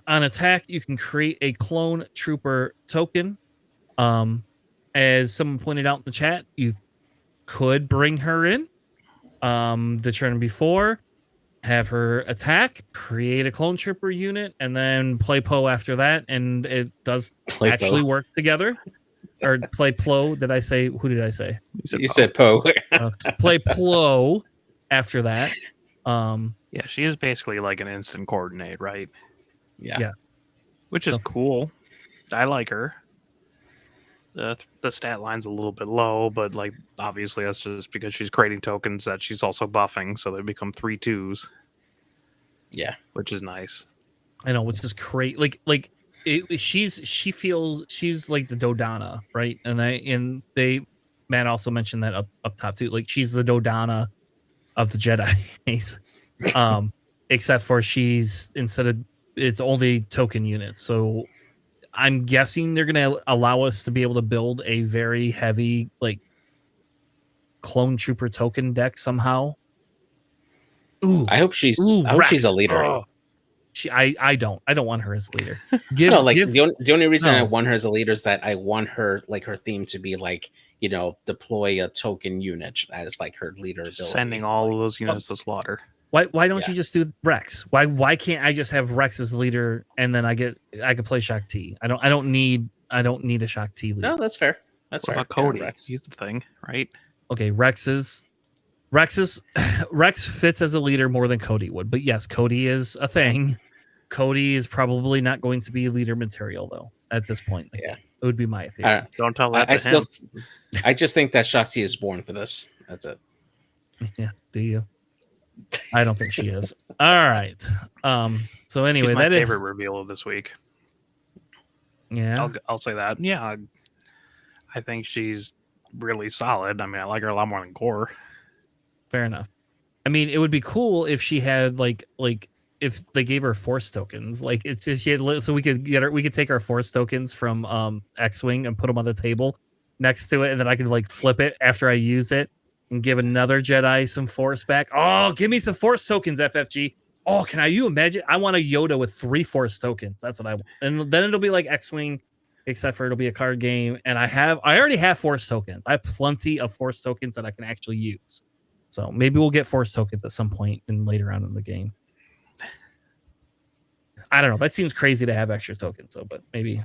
On attack, you can create a clone trooper token. As someone pointed out in the chat, you could bring her in the turn before, have her attack, create a clone trooper unit, and then play Poe after that. And it does actually work together. Or play Plo. Did I say? Who did I say? You said Poe. Play Plo after that. Yeah, she is basically like an instant coordinate, right? Yeah. Which is cool. I like her. The stat line's a little bit low, but like obviously that's just because she's creating tokens that she's also buffing, so they become 3 2s. Yeah, which is nice. I know, which is great. She feels she's like the Dodana, right? And Matt also mentioned that up top too. Like she's the Dodana of the Jedi. Except for it's only token units. So I'm guessing they're gonna allow us to be able to build a very heavy like clone trooper token deck somehow. Ooh, I hope she's a leader. Oh. I don't want her as a leader. The only reason I want her as a leader is that I want her her theme to be deploy a token unit as her leader ability. Sending all of those units to slaughter. Why don't you just do Rex? Why can't I just have Rex as leader and then I could play Shak T? I don't need a Shak T leader. No, that's fair. That's fair. About Cody? Rex. He's the thing, right? Okay, Rex fits as a leader more than Cody would, but yes, Cody is a thing. Cody is probably not going to be leader material though at this point. It would be my theory. Don't tell that to him. I just think that Shakti is born for this. That's it. Yeah, do you? I don't think she is. All right. So anyway, she's my favorite reveal of this week. Yeah, I'll say that. Yeah, I think she's really solid. I mean, I like her a lot more than Gore. Fair enough. I mean, it would be cool if she had like if they gave her force tokens. Like it's just so we could get her. We could take our force tokens from X-wing and put them on the table next to it, and then I could flip it after I use it and give another Jedi some force back. Oh, give me some force tokens, FFG. Oh, you imagine? I want a Yoda with 3 force tokens. That's what I want. And then it'll be like X-wing, except for it'll be a card game. And I already have force tokens. I have plenty of force tokens that I can actually use. So maybe we'll get force tokens at some point later on in the game. I don't know. That seems crazy to have extra tokens, but maybe.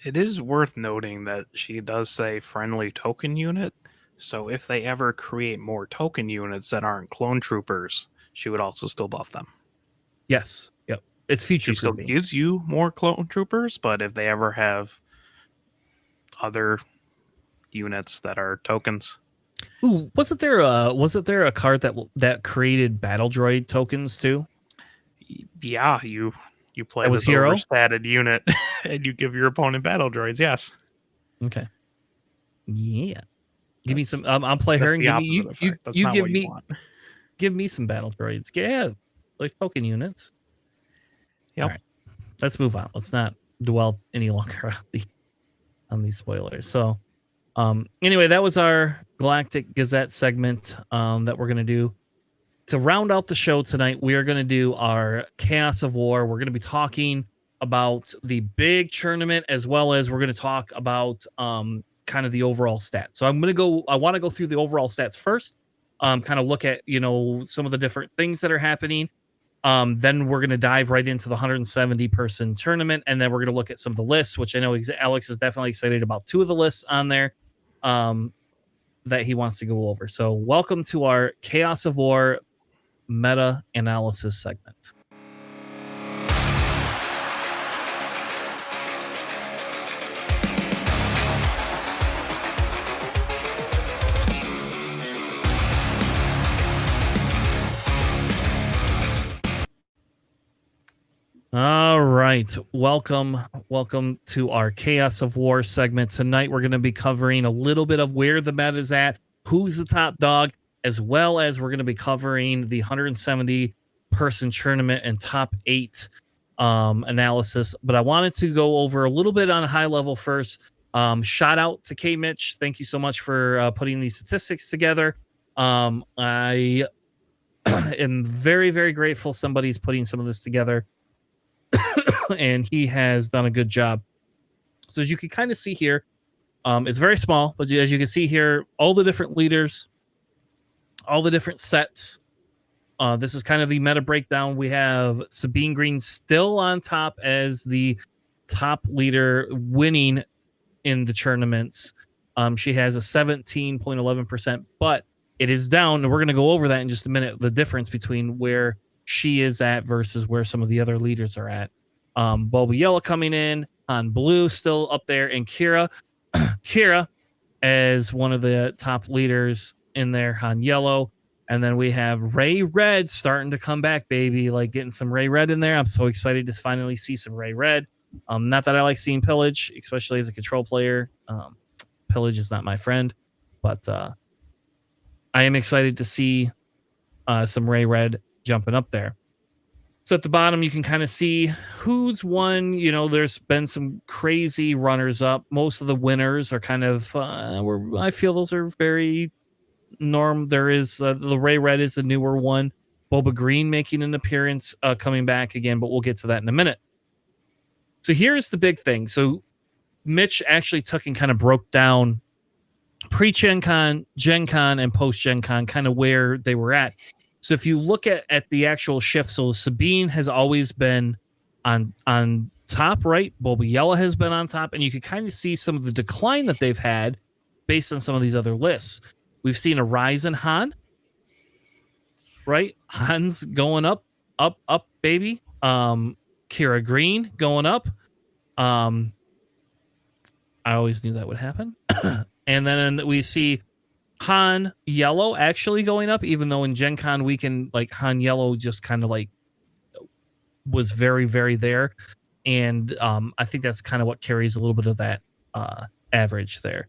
It is worth noting that she does say friendly token unit. So if they ever create more token units that aren't clone troopers, she would also still buff them. Yes. Yep. It's future She still gives you more clone troopers, but if they ever have other units that are tokens. Ooh, wasn't there a card that created battle droid tokens too? Yeah, you play this overstatted unit and you give your opponent battle droids. Yes. Okay. Yeah. Give me some. I'll play her and give me you give me some battle droids. Yeah, like token units. Yep. All right. Let's move on. Let's not dwell any longer on these spoilers. So, anyway, that was our Galactic Gazette segment that we're gonna do. To round out the show tonight, we are going to do our Chaos of War. We're going to be talking about the big tournament, as well as we're going to talk about kind of the overall stats. So I want to go through the overall stats first, kind of look at, some of the different things that are happening. Then we're going to dive right into the 170 person tournament. And then we're going to look at some of the lists, which I know Alex is definitely excited about 2 of the lists on there that he wants to go over. So welcome to our Chaos of War meta analysis segment. All right, welcome to our Chaos of War segment. Tonight we're going to be covering a little bit of where the meta is at, who's the top dog, as well as we're going to be covering the 170 person tournament and top 8 analysis. But I wanted to go over a little bit on a high level first. Shout out to K Mitch. Thank you so much for putting these statistics together. I am very, very grateful somebody's putting some of this together, and he has done a good job. So as you can kind of see here, it's very small, but as you can see here, all the different leaders, all the different sets. This is kind of the meta breakdown. We have Sabine Green still on top as the top leader, winning in the tournaments. She has a 17.11%, but it is down, and we're going to go over that in just a minute. The difference between where she is at versus where some of the other leaders are at. Bulba Yellow coming in on blue, still up there, and Kira as one of the top leaders in there on yellow. And then we have Ray Red starting to come back, baby. Like getting some Ray Red in there. I'm so excited to finally see some Ray Red. Not that I like seeing Pillage, especially as a control player. Pillage is not my friend, but I am excited to see some Ray Red jumping up there. So at the bottom, you can kind of see who's won. You know, there's been some crazy runners up. Most of the winners are kind of, where I feel those are very norm. There is the Ray Red is the newer one. Boba Green making an appearance, coming back again, but we'll get to that in a minute. So here's the big thing. So Mitch actually took and kind of broke down pre-Gen Con, Gen Con, and post-Gen Con, kind of where they were at. So if you look at the actual shift, so Sabine has always been on top, right? Bulba Yellow has been on top, and you can kind of see some of the decline that they've had based on some of these other lists. We've seen a rise in Han, right? Han's going up, baby. Kira Green going up. I always knew that would happen. And then we see Han Yellow actually going up, even though in Gen Con we can, like, Han Yellow just kind of like was very, very there. And I think that's kind of what carries a little bit of that average there.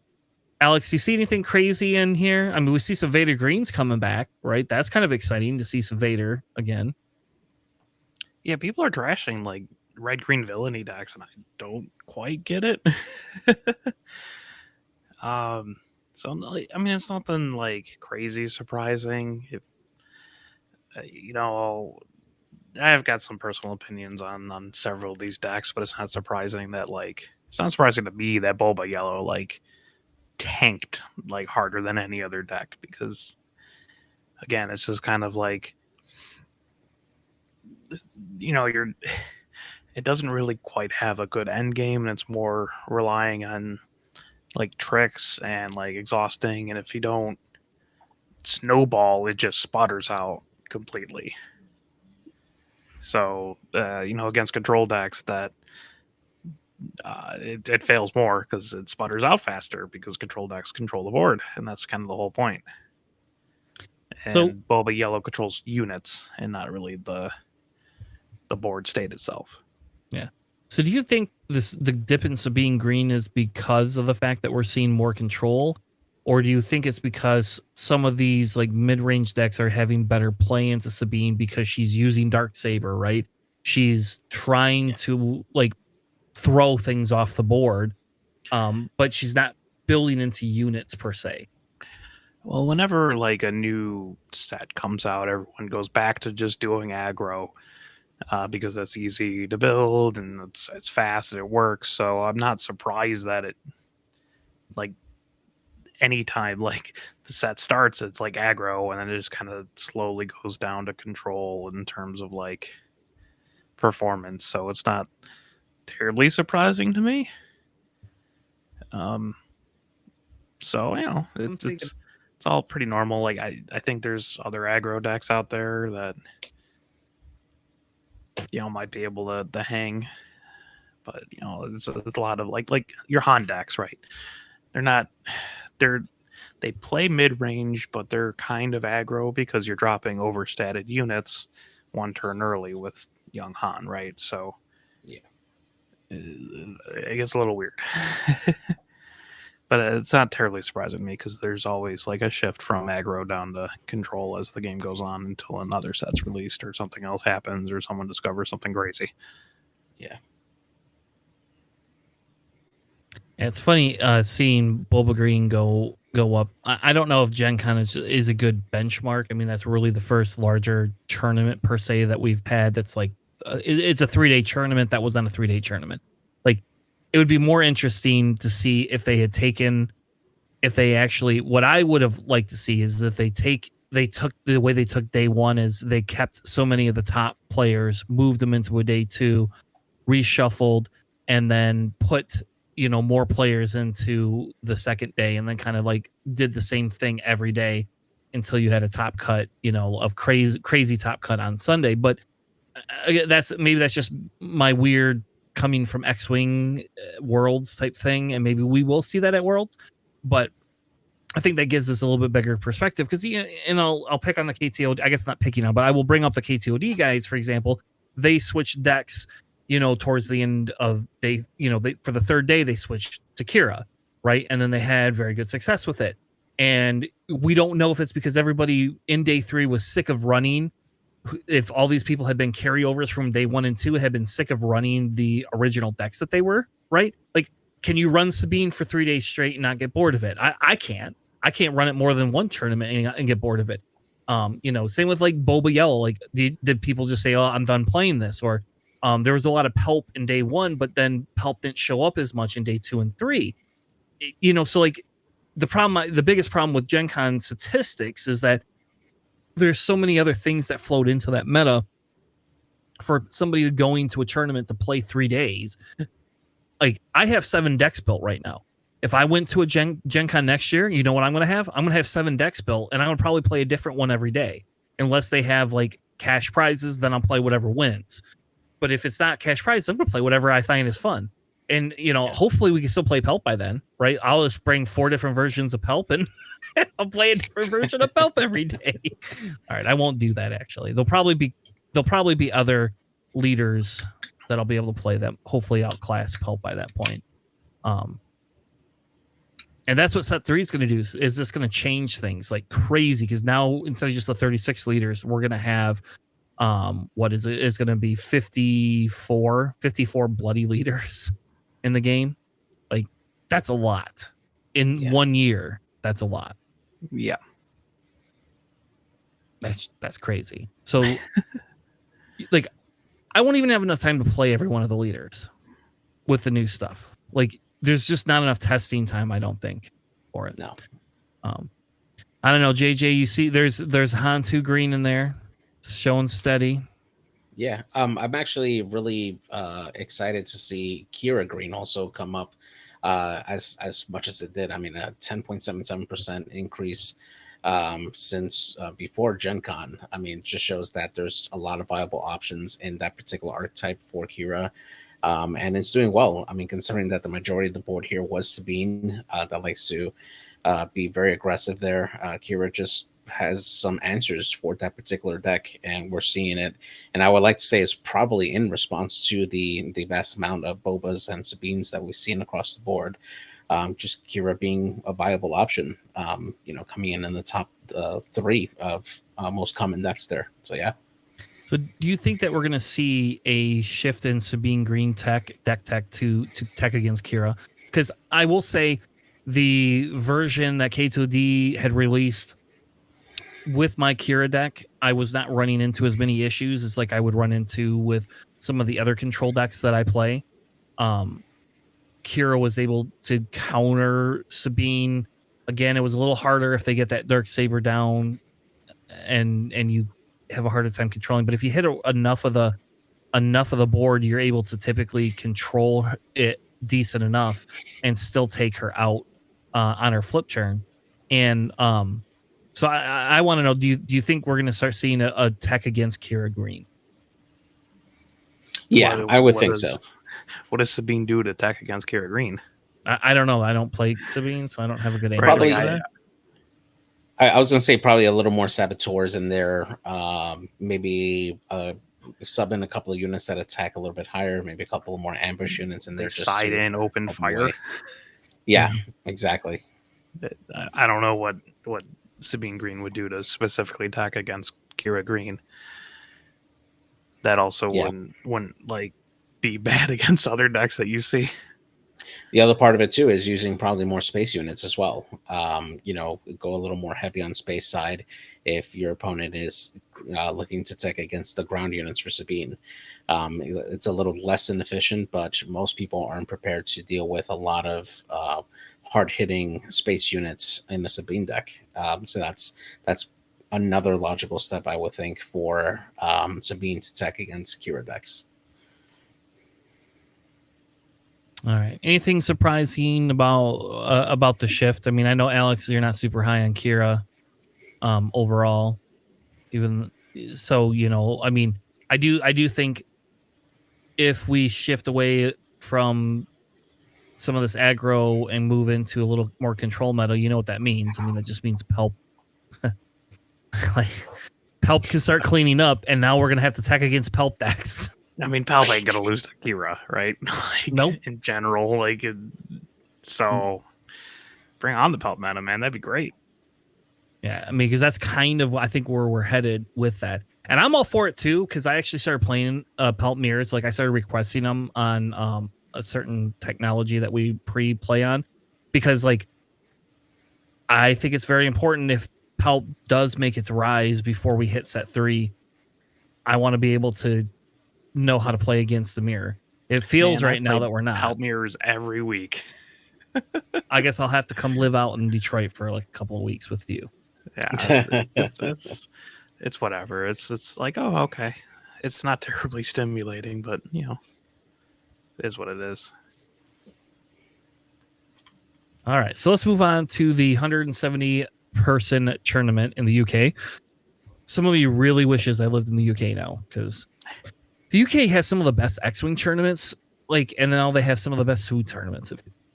Alex, you see anything crazy in here? I mean, we see some Vader Greens coming back, right? That's kind of exciting to see some Vader again. Yeah, people are trashing like red green villainy decks, and I don't quite get it. So I mean, it's nothing like crazy surprising. If you know, I've got some personal opinions on several of these decks, but it's not surprising that it's not surprising to me that Bulba Yellow tanked harder than any other deck, because again, it's just kind of it doesn't really quite have a good end game, and it's more relying on tricks and exhausting, and if you don't snowball, it just sputters out completely. So against control decks, that it fails more because it sputters out faster, because control decks control the board, and that's kind of the whole point. And so Bulba Yellow controls units and not really the board state itself. Yeah. So do you think the dip in Sabine Green is because of the fact that we're seeing more control, or do you think it's because some of these mid-range decks are having better play into Sabine because she's using Darksaber, right? She's trying to throw things off the board, but she's not building into units per se. Well, whenever a new set comes out, everyone goes back to just doing aggro. Because that's easy to build and it's fast and it works. So I'm not surprised that it anytime the set starts, it's aggro, and then it just kind of slowly goes down to control in terms of performance. So it's not terribly surprising to me. So it's all pretty normal. I think there's other aggro decks out there that might be able to hang, but it's a lot of your Han decks, right? They play mid-range, but they're kind of aggro because you're dropping overstated units one turn early with young Han, right? So yeah, it gets a little weird. But it's not terribly surprising to me, because there's always a shift from aggro down to control as the game goes on, until another set's released or something else happens or someone discovers something crazy. Yeah. It's funny seeing Bulba Green go go up. I don't know if Gen Con is a good benchmark. I mean, that's really the first larger tournament per se that we've had. That's like it's a 3-day tournament that was not a 3-day tournament. Like, it would be more interesting to see if they had taken, if they actually, what I would have liked to see is if they took the way they took day one is they kept so many of the top players, moved them into a day two, reshuffled, and then put more players into the second day, and then kind of like did the same thing every day until you had a top cut, of crazy top cut on Sunday. But that's just my weird coming from X-Wing Worlds type thing, and maybe we will see that at Worlds, but I think that gives us a little bit bigger perspective because, and I'll pick on the KTOD. I guess not picking on, but I will bring up the KTOD guys, for example. They switched decks, towards the end of day, for the third day, they switched to Kira, right? And then they had very good success with it. And we don't know if it's because everybody in day 3 was sick of running. If all these people had been carryovers from day 1 and 2, had been sick of running the original decks that they were, right? Like, can you run Sabine for 3 days straight and not get bored of it? I can't. I can't run it more than one tournament and get bored of it. Same with like Boba Yellow. Like, did people just say, "Oh, I'm done playing this"? Or there was a lot of Pelp in day 1, but then Pelp didn't show up as much in day 2 and 3. So like the biggest problem with Gen Con statistics is that there's so many other things that flowed into that meta for somebody going to a tournament to play 3 days. Like, I have 7 decks built right now. If I went to a Gen Con next year, you know what I'm going to have? I'm going to have 7 decks built, and I'm going to probably play a different one every day. Unless they have, like, cash prizes, then I'll play whatever wins. But if it's not cash prizes, I'm going to play whatever I find is fun. And, hopefully we can still play Pelp by then, right? I'll just bring 4 different versions of Pelp, and I'll play a different version of Pelp every day. All right, I won't do that, actually. There'll probably be other leaders that I'll be able to play that hopefully outclass Pelp by that point. And that's what set 3 is going to do. Is this going to change things like crazy? Because now, instead of just the 36 leaders, we're going to have what is it? Is going to be 54 bloody leaders in the game. Like, that's a lot in 1 year. That's a lot. Yeah, that's crazy. So, like, I won't even have enough time to play every one of the leaders with the new stuff. Like, there's just not enough testing time, I don't think, for it. No. I don't know, JJ. You see, there's Hantu Green in there, showing steady. Yeah, I'm actually really excited to see Kira Green also come up as much as it did. I mean, a 10.77% increase since before Gen Con. I mean, it just shows that there's a lot of viable options in that particular archetype for Kira. And it's doing well. I mean, considering that the majority of the board here was Sabine, that likes to be very aggressive there. Kira just has some answers for that particular deck, and we're seeing it. And I would like to say it's probably in response to the vast amount of Bobas and Sabines that we've seen across the board. Just Kira being a viable option, coming in the top 3 of most common decks there. So, yeah. So do you think that we're going to see a shift in Sabine Green deck tech to tech against Kira? Because I will say the version that K2D had released with my Kira deck, I was not running into as many issues as like I would run into with some of the other control decks that I play. Kira was able to counter Sabine. Again, it was a little harder if they get that Dark Saber down and you have a harder time controlling. But if you hit enough of the board, you're able to typically control it decent enough and still take her out on her flip turn. And so I want to know, do you think we're going to start seeing a tech against Kira Green? Yeah, I would think so. What does Sabine do to attack against Kira Green? I don't know. I don't play Sabine, so I don't have a good answer. Probably, I was going to say probably a little more saboteurs in there. Maybe sub in a couple of units that attack a little bit higher. Maybe a couple of more ambush units in there. Just side in, open fire. Yeah, exactly. I don't know what Sabine Green would do to specifically attack against Kira Green. That also wouldn't like be bad against other decks that you see. The other part of it too is using probably more space units as well. Go a little more heavy on space side if your opponent is looking to tech against the ground units for Sabine. It's a little less inefficient, but most people aren't prepared to deal with a lot of hard-hitting space units in the Sabine deck. So that's another logical step, I would think, for Sabine to tech against Kira decks. All right. Anything surprising about the shift? I mean, I know Alex, you're not super high on Kira overall. Even so, I mean, I do think if we shift away from some of this aggro and move into a little more control meta, you know what that means. I mean, that just means Pelp. Like Pelp can start cleaning up, and now we're gonna have to tech against Pelp decks. I mean, Palp ain't gonna lose to Kira, right? Nope. In general, so bring on the Palp meta, man. That'd be great. Yeah, I mean, because that's kind of I think where we're headed with that, and I'm all for it too. Because I actually started playing Pelp mirrors. Like I started requesting them on a certain technology that we pre-play on, because like I think it's very important if Pelp does make its rise before we hit set 3. I want to be able to know how to play against the mirror. It feels right now that we're not. Pelp mirrors every week. I guess I'll have to come live out in Detroit for like a couple of weeks with you. Yeah, it's whatever. It's like, oh, okay. It's not terribly stimulating, but it is what it is. All right, so let's move on to the 170 person tournament in the UK. Some of you really wishes I lived in the UK now, because the UK has some of the best X-Wing tournaments, and now they have some of the best food tournaments.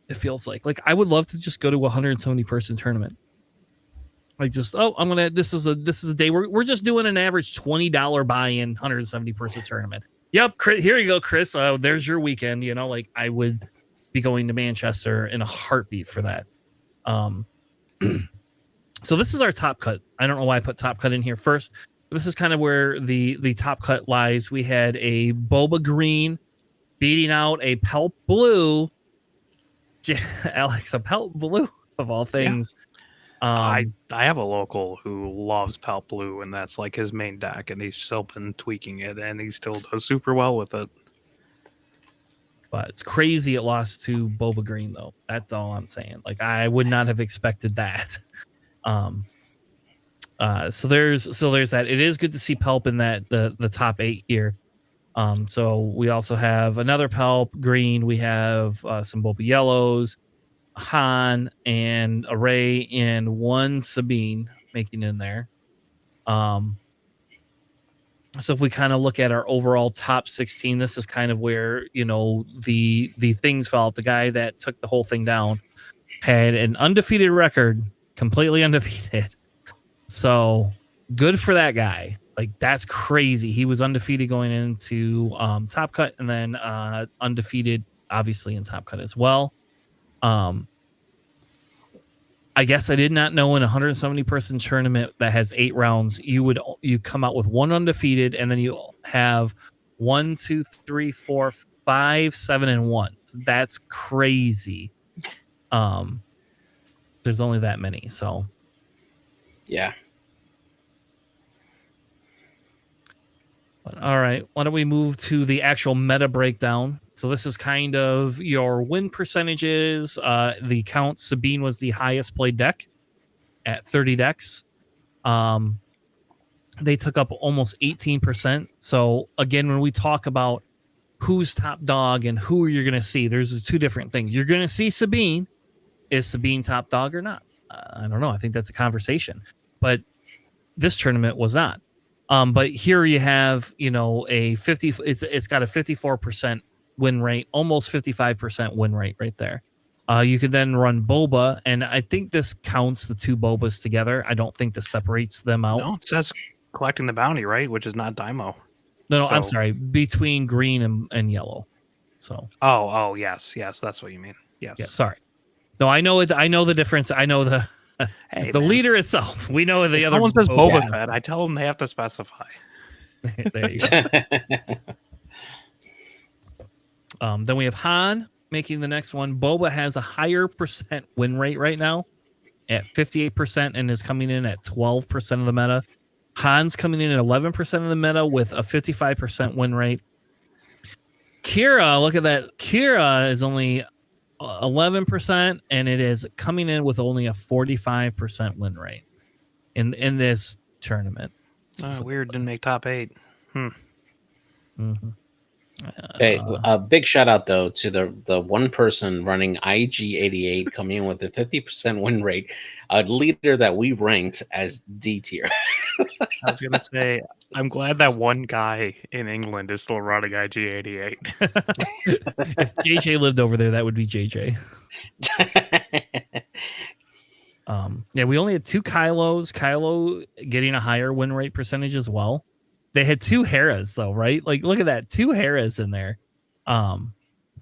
It feels like I would love to just go to a 170 person tournament. This is a day we're just doing an average $20 buy-in 170 person tournament. Yep, here you go, Chris. There's your weekend. I would be going to Manchester in a heartbeat for that. So this is our top cut. I don't know why I put top cut in here first. This is kind of where the top cut lies. We had a Boba Green beating out a Pelp Blue. Alex, a Pelp Blue of all things. Yeah. I have a local who loves Pelp Blue, and that's like his main deck, and he's still been tweaking it, and he still does super well with it. But it's crazy it lost to Boba Green, though. That's all I'm saying. I would not have expected that. So there's that. It is good to see Pelp in that the top 8 here. So we also have another Pelp Green. We have some Boba Yellows, Han, and a Ray, and one Sabine making in there. So if we kind of look at our overall top 16, this is kind of where the things fell out. The guy that took the whole thing down had an undefeated record, completely undefeated. So good for that guy. That's crazy. He was undefeated going into Top Cut, and then undefeated obviously in Top Cut as well. I guess I did not know in a 170 person tournament that has 8 rounds, you come out with one undefeated, and then you have 1, 2, 3, 4, 5, 7, and 1. So that's crazy. There's only that many, so yeah. But, all right, why don't we move to the actual meta breakdown? So this is kind of your win percentages. The count, Sabine was the highest played deck at 30 decks. They took up almost 18%. So again, when we talk about who's top dog and who you're going to see, there's 2 different things. You're going to see Sabine. Is Sabine top dog or not? I don't know. I think that's a conversation. But this tournament was not. But here you have, a 50. It's got a 54% win rate, almost 55% win rate right there. You could then run Boba, and I think this counts the 2 Bobas together. I don't think this separates them out. No, it says collecting the bounty, right? Which is not Daimo. No, I'm sorry. Between green and yellow. So. Oh, yes, that's what you mean. Yes. Yeah, sorry. No, I know it. I know the difference. I know the leader itself. We know the other. Someone says Boba Fett. I tell them they have to specify. There you go. Then we have Han, making the next one. Boba has a higher percent win rate right now at 58% and is coming in at 12% of the meta. Han's coming in at 11% of the meta with a 55% win rate. Kira, look at that. Kira is only 11% and it is coming in with only a 45% win rate in this tournament. Weird, didn't make top 8. Mm-hmm. Hey, a big shout out though to the one person running IG88 coming in with a 50% win rate, a leader that we ranked as D tier. I was gonna say, I'm glad that one guy in England is still running IG88. If JJ lived over there, that would be JJ. Yeah, we only had 2 Kylos. Kylo getting a higher win rate percentage as well. They had 2 Heras though, right? Like, look at that, 2 Heras in there.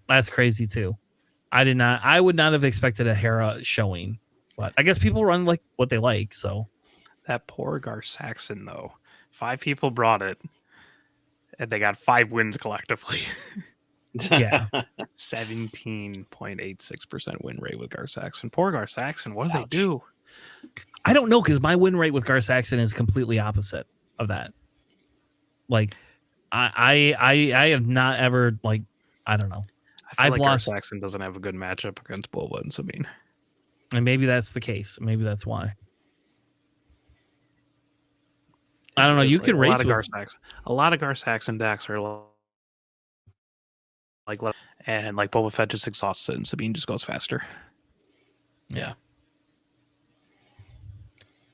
That's crazy too. I would not have expected a Hera showing, but I guess people run like what they like. So That poor Gar Saxon though, 5 people brought it, and they got 5 wins collectively. yeah, 17.86% win rate with Gar Saxon. Poor Gar Saxon. What do they Ouch. do? I don't know because my win rate with Gar Saxon is completely opposite of that. Like, I have not ever like I don't know. I feel I've like lost- Gar Saxon doesn't have a good matchup against Boba and Sabine. And maybe that's the case. Maybe that's why. I don't know. You could race with a lot of Gar Saxon decks are like and like Boba Fett just exhausts it and Sabine just goes faster. Yeah.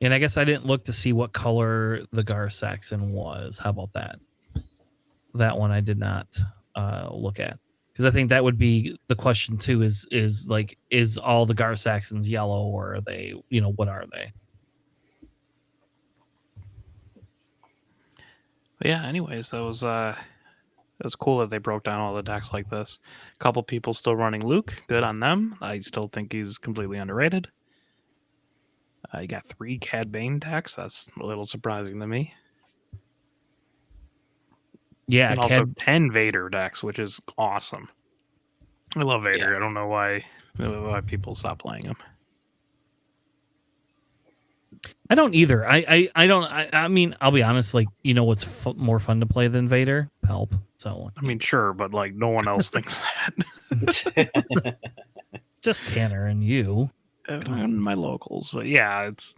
And I guess I didn't look to see what color the Gar Saxon was. How about that? That one I did not look at. Because I think that would be the question too, is like, is all the Gar Saxons yellow or are they, what are they? But yeah, anyways, that was cool that they broke down all the decks like this. A couple people still running Luke. Good on them. I still think he's completely underrated. You got 3 Cad Bane decks. That's a little surprising to me. Yeah, and also 10 Vader decks, which is awesome. I love Vader. Yeah. I don't know why people stop playing him. I don't either. I don't. I mean, I'll be honest. Like, what's more fun to play than Vader? Help. So I mean, sure, but like no one else thinks that. Just Tanner and you. And my locals, but yeah, it's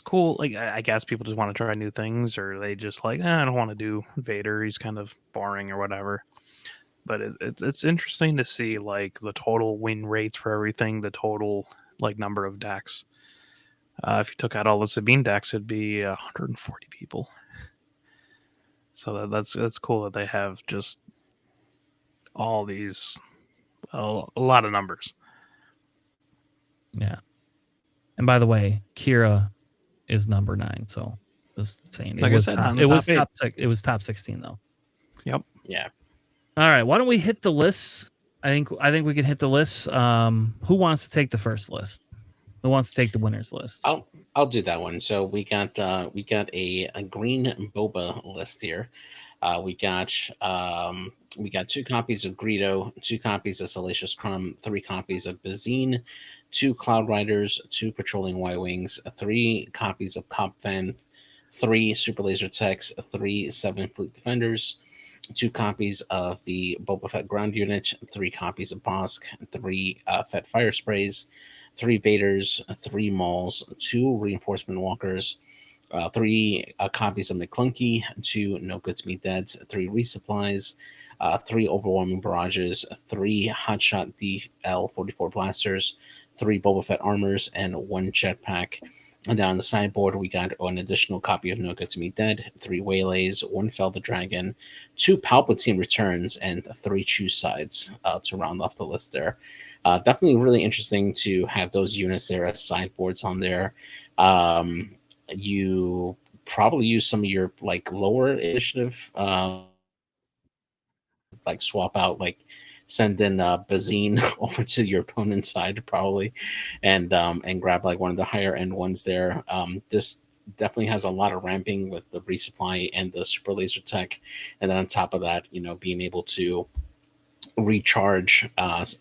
cool. Like I guess people just want to try new things, or they just like, I don't want to do Vader. He's kind of boring or whatever. But it's interesting to see like the total win rates for everything, the total like number of decks. If you took out all the Sabine decks, it'd be 140 people. So that's cool that they have just all these a lot of numbers. Yeah. And by the way, Kira is number 9. So just saying, Like it was I said, top. on It the was top top. It was top 16 though. Yep. Yeah. All right. Why don't we hit the lists? I think we can hit the lists. Who wants to take the first list? Who wants to take the winners list? I'll do that one. So we got a green boba list here. We got 2 copies of Greedo, 2 copies of Salacious Crumb, 3 copies of Bazine, 2 Cloud Riders, 2 Patrolling Y-Wings, 3 copies of Cop Fan, 3 Super Laser Techs, 3 7 Fleet Defenders, 2 copies of the Boba Fett ground unit, 3 copies of Bosk, 3 Fett Fire Sprays, 3 Vaders, 3 Mauls, 2 Reinforcement Walkers, 3 copies of McClunky, 2 No Good to Me Deads, 3 Resupplies, 3 Overwhelming Barrages, 3 Hotshot DL-44 Blasters, 3 Boba Fett Armors, and 1 Jetpack. And then on the sideboard, we got an additional copy of No Good to Me Dead, 3 Waylays, 1 Fell the Dragon, 2 Palpatine Returns, and 3 Choose Sides to round off the list there. Definitely really interesting to have those units there as sideboards on there. You probably use some of your like lower initiative, like swap out, like send in Bazine over to your opponent's side probably, and grab like one of the higher end ones there. This definitely has a lot of ramping with the resupply and the super laser tech, and then on top of that, being able to recharge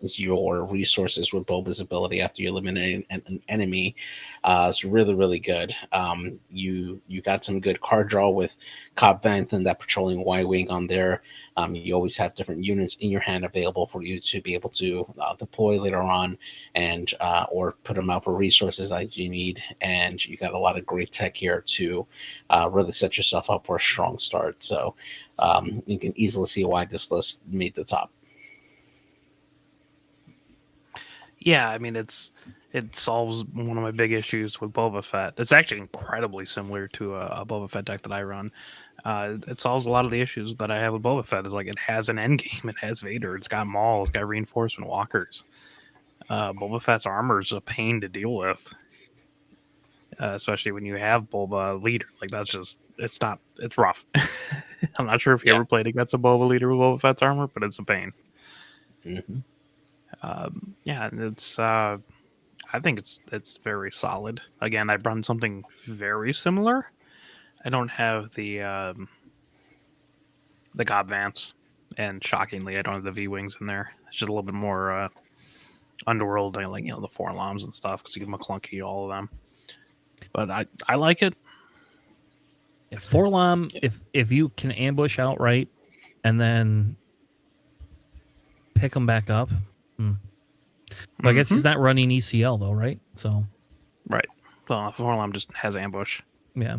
your resources with Boba's ability after you eliminate an enemy. It's really, really good. You got some good card draw with Cobb Vanth and that patrolling Y-Wing on there. You always have different units in your hand available for you to be able to deploy later on, and or put them out for resources that you need. And you got a lot of great tech here to really set yourself up for a strong start. So you can easily see why this list made the top. Yeah, I mean it solves one of my big issues with Boba Fett. It's actually incredibly similar to a Boba Fett deck that I run. It solves a lot of the issues that I have with Boba Fett. It's like it has an end game, it has Vader, it's got Maul, it's got reinforcement walkers. Boba Fett's armor is a pain to deal with, especially when you have Boba leader. Like it's rough. I'm not sure if you ever played against a Boba leader with Boba Fett's armor, but it's a pain. Mm-hmm. It's I think it's very solid. Again, I run something very similar. I don't have the Cobb Vance, and shockingly, I don't have the V-Wings in there. It's just a little bit more underworld, like the 4 alarms and stuff, because you give them a clunky all of them. But I like it. Yeah, 4 alarm, if you can ambush outright and then pick them back up. But I guess he's not running ECL though, right? So right. Well, 4 alarm just has ambush. Yeah.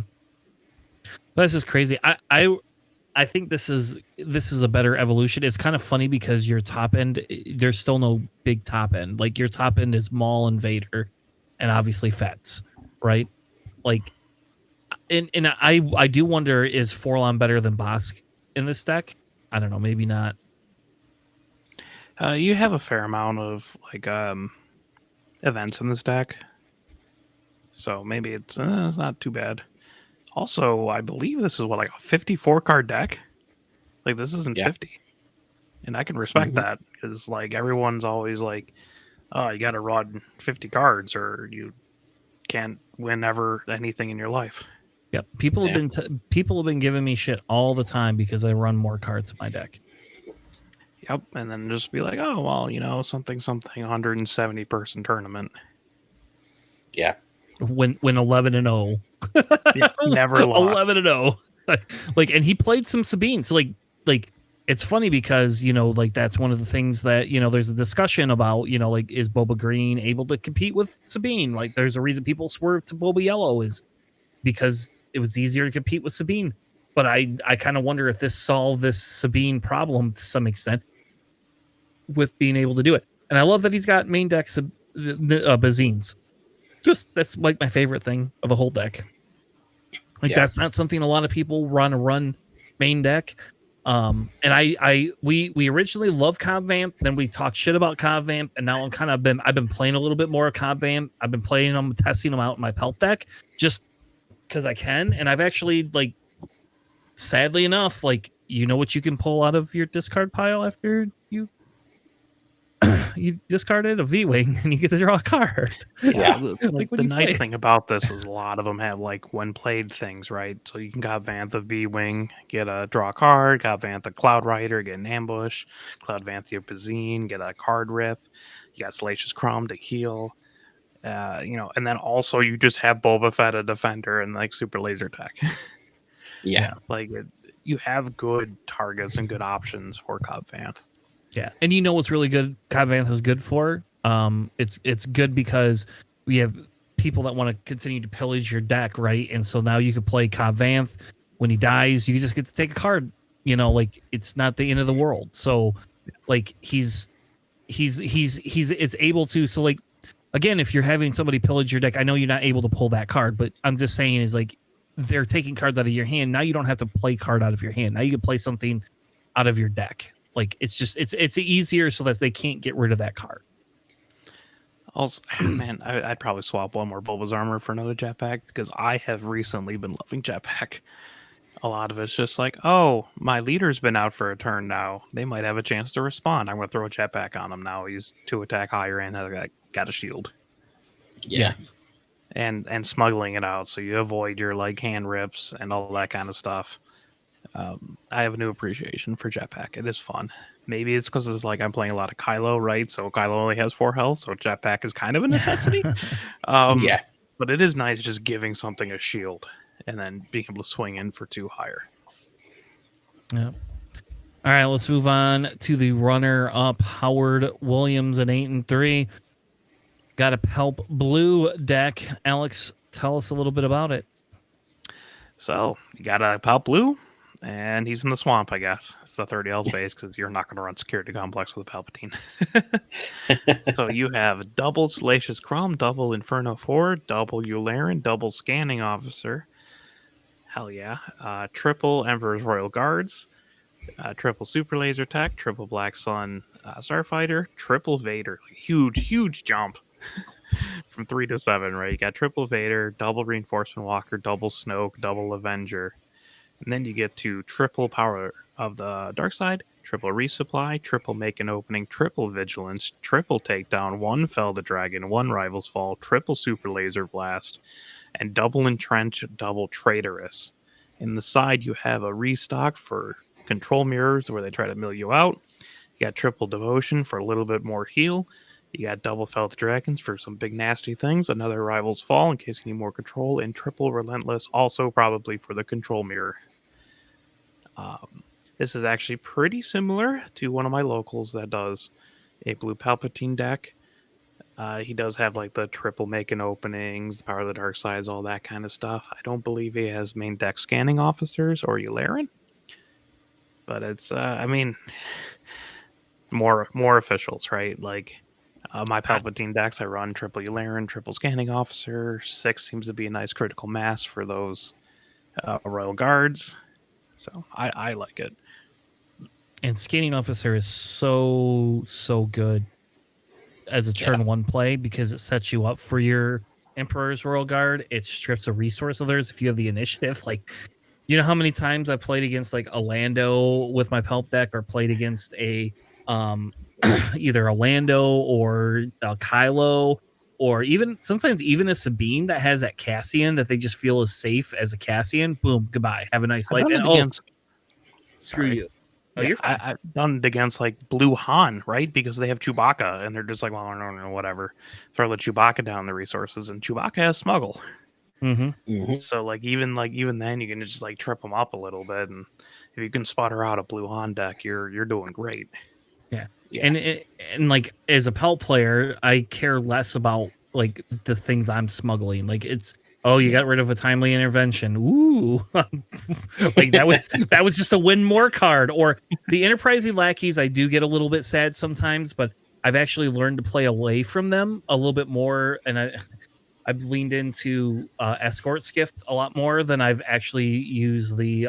But this is crazy. I think this is a better evolution. It's kind of funny because your top end, there's still no big top end. Like your top end is Maul and Vader, and obviously Fets, right? Like, and I do wonder, is Forlon better than Bosk in this deck? I don't know, maybe not. You have a fair amount of events in this deck, so maybe it's not too bad. Also, I believe this is like a 54 card deck. Like this isn't 50, and I can respect that because like everyone's always like, "Oh, you got to run 50 cards, or you can't win ever anything in your life." Yep, people have been giving me shit all the time because I run more cards in my deck. Yep, and then just be like, "Oh, well, something 170 person tournament." Yeah. When 11-0. Yeah, never lost. 11-0. Like, and he played some Sabine. So like it's funny because like that's one of the things that there's a discussion about. Like, is Boba Green able to compete with Sabine? Like, there's a reason people swerve to Boba Yellow is because it was easier to compete with Sabine. But I kind of wonder if this solved this Sabine problem to some extent with being able to do it. And I love that he's got main decks of Bazines. Just that's like my favorite thing of the whole deck. Like that's not something a lot of people run main deck. And we originally loved Cobb Vamp, then we talked shit about Cobb Vamp, and now I've been playing a little bit more of Cobb Vamp. I've been playing them, testing them out in my Pelt deck just because I can, and I've actually, like, sadly enough, like, what you can pull out of your discard pile after you discarded a V-Wing and you get to draw a card. Yeah. The nice thing about this is a lot of them have like when played things, right? So you can Cobb Vantha V-Wing, get a draw card, Cobb Vantha Cloud Rider, get an ambush, Cloud Vantha Pazine, get a card rip, you got Salacious Crumb to heal. And then also you just have Boba Fett a defender and like super laser tech. Like you have good targets and good options for Cobb Vanth. Yeah, and what's really good Cobb Vanth is good for? It's good because we have people that want to continue to pillage your deck, right? And so now you could play Cobb Vanth. When he dies, you just get to take a card. Like it's not the end of the world. So, like he's able to. So, like, again, if you're having somebody pillage your deck, I know you're not able to pull that card, but I'm just saying is like they're taking cards out of your hand. Now you don't have to play card out of your hand. Now you can play something out of your deck. Like it's just it's easier so that they can't get rid of that card. Also, man, I'd probably swap one more Bulba's armor for another jetpack because I have recently been loving jetpack. A lot of it's just like, oh, my leader's been out for a turn now. They might have a chance to respond. I'm going to throw a jetpack on him now. He's 2 attack higher and got a shield. Yes. And smuggling it out so you avoid your like hand rips and all that kind of stuff. I have a new appreciation for Jetpack. It is fun. Maybe it's because it's like I'm playing a lot of Kylo, right? So Kylo only has 4 health, so Jetpack is kind of a necessity. Yeah. But it is nice just giving something a shield and then being able to swing in for 2 higher. Yeah. All right, let's move on to the runner-up, Howard Williams at 8-3. Got a Palp Blue deck. Alex, tell us a little bit about it. So you got a Palp Blue, and he's in the swamp, I guess. It's the 30 health base because you're not going to run Security Complex with a Palpatine. So you have double Salacious Crumb, double Inferno 4, double Yularen, double Scanning Officer. Hell yeah. Triple Emperor's Royal Guards, triple Super Laser Tech, triple Black Sun Starfighter, triple Vader. Huge jump from 3 to 7, right? You got triple Vader, double Reinforcement Walker, double Snoke, double Avenger. And then you get to triple Power of the Dark Side, triple Resupply, triple Make an Opening, triple Vigilance, triple Takedown, 1 Fell the Dragon, 1 Rivals Fall, triple Super Laser Blast, and double Entrench, double Traitorous. In the side, you have a restock for Control Mirrors where they try to mill you out. You got triple Devotion for a little bit more heal. You got double Fell the Dragons for some big nasty things, another Rivals Fall in case you need more control, and triple Relentless also probably for the Control Mirror. This is actually pretty similar to one of my locals that does a blue Palpatine deck. He does have like the triple making openings, the Power of the Dark Sides, all that kind of stuff. I don't believe he has main deck Scanning Officers or Yularen, but it's more officials, right? Like my Palpatine decks, I run triple Yularen, triple Scanning Officer. 6 seems to be a nice critical mass for those Royal Guards. So I like it. And Scanning Officer is so good as a turn 1 play because it sets you up for your Emperor's Royal Guard. It strips a resource of theirs if you have the initiative. Like, you know how many times I've played against like a Lando with my Palp deck, or played against a either a Lando or a Kylo, or even sometimes even a Sabine that has that Cassian that they just feel is safe as a Cassian. Boom, goodbye. Have a nice life. And screw you. Oh, Yeah, you're fine. I've done it against like Blue Han, right? Because they have Chewbacca, and they're just like, well, no, whatever. Throw the Chewbacca down the resources, and Chewbacca has smuggle. So like even then, you can just like trip them up a little bit, and if you can spot her out a Blue Han deck, you're doing great. Yeah. And like as a Pelt player, I care less about like the things I'm smuggling. Like it's you got rid of a timely intervention. Ooh, like that was just a win more card. Or the enterprising lackeys, I do get a little bit sad sometimes, but I've actually learned to play away from them a little bit more, and I've leaned into escort skift a lot more than I've actually used the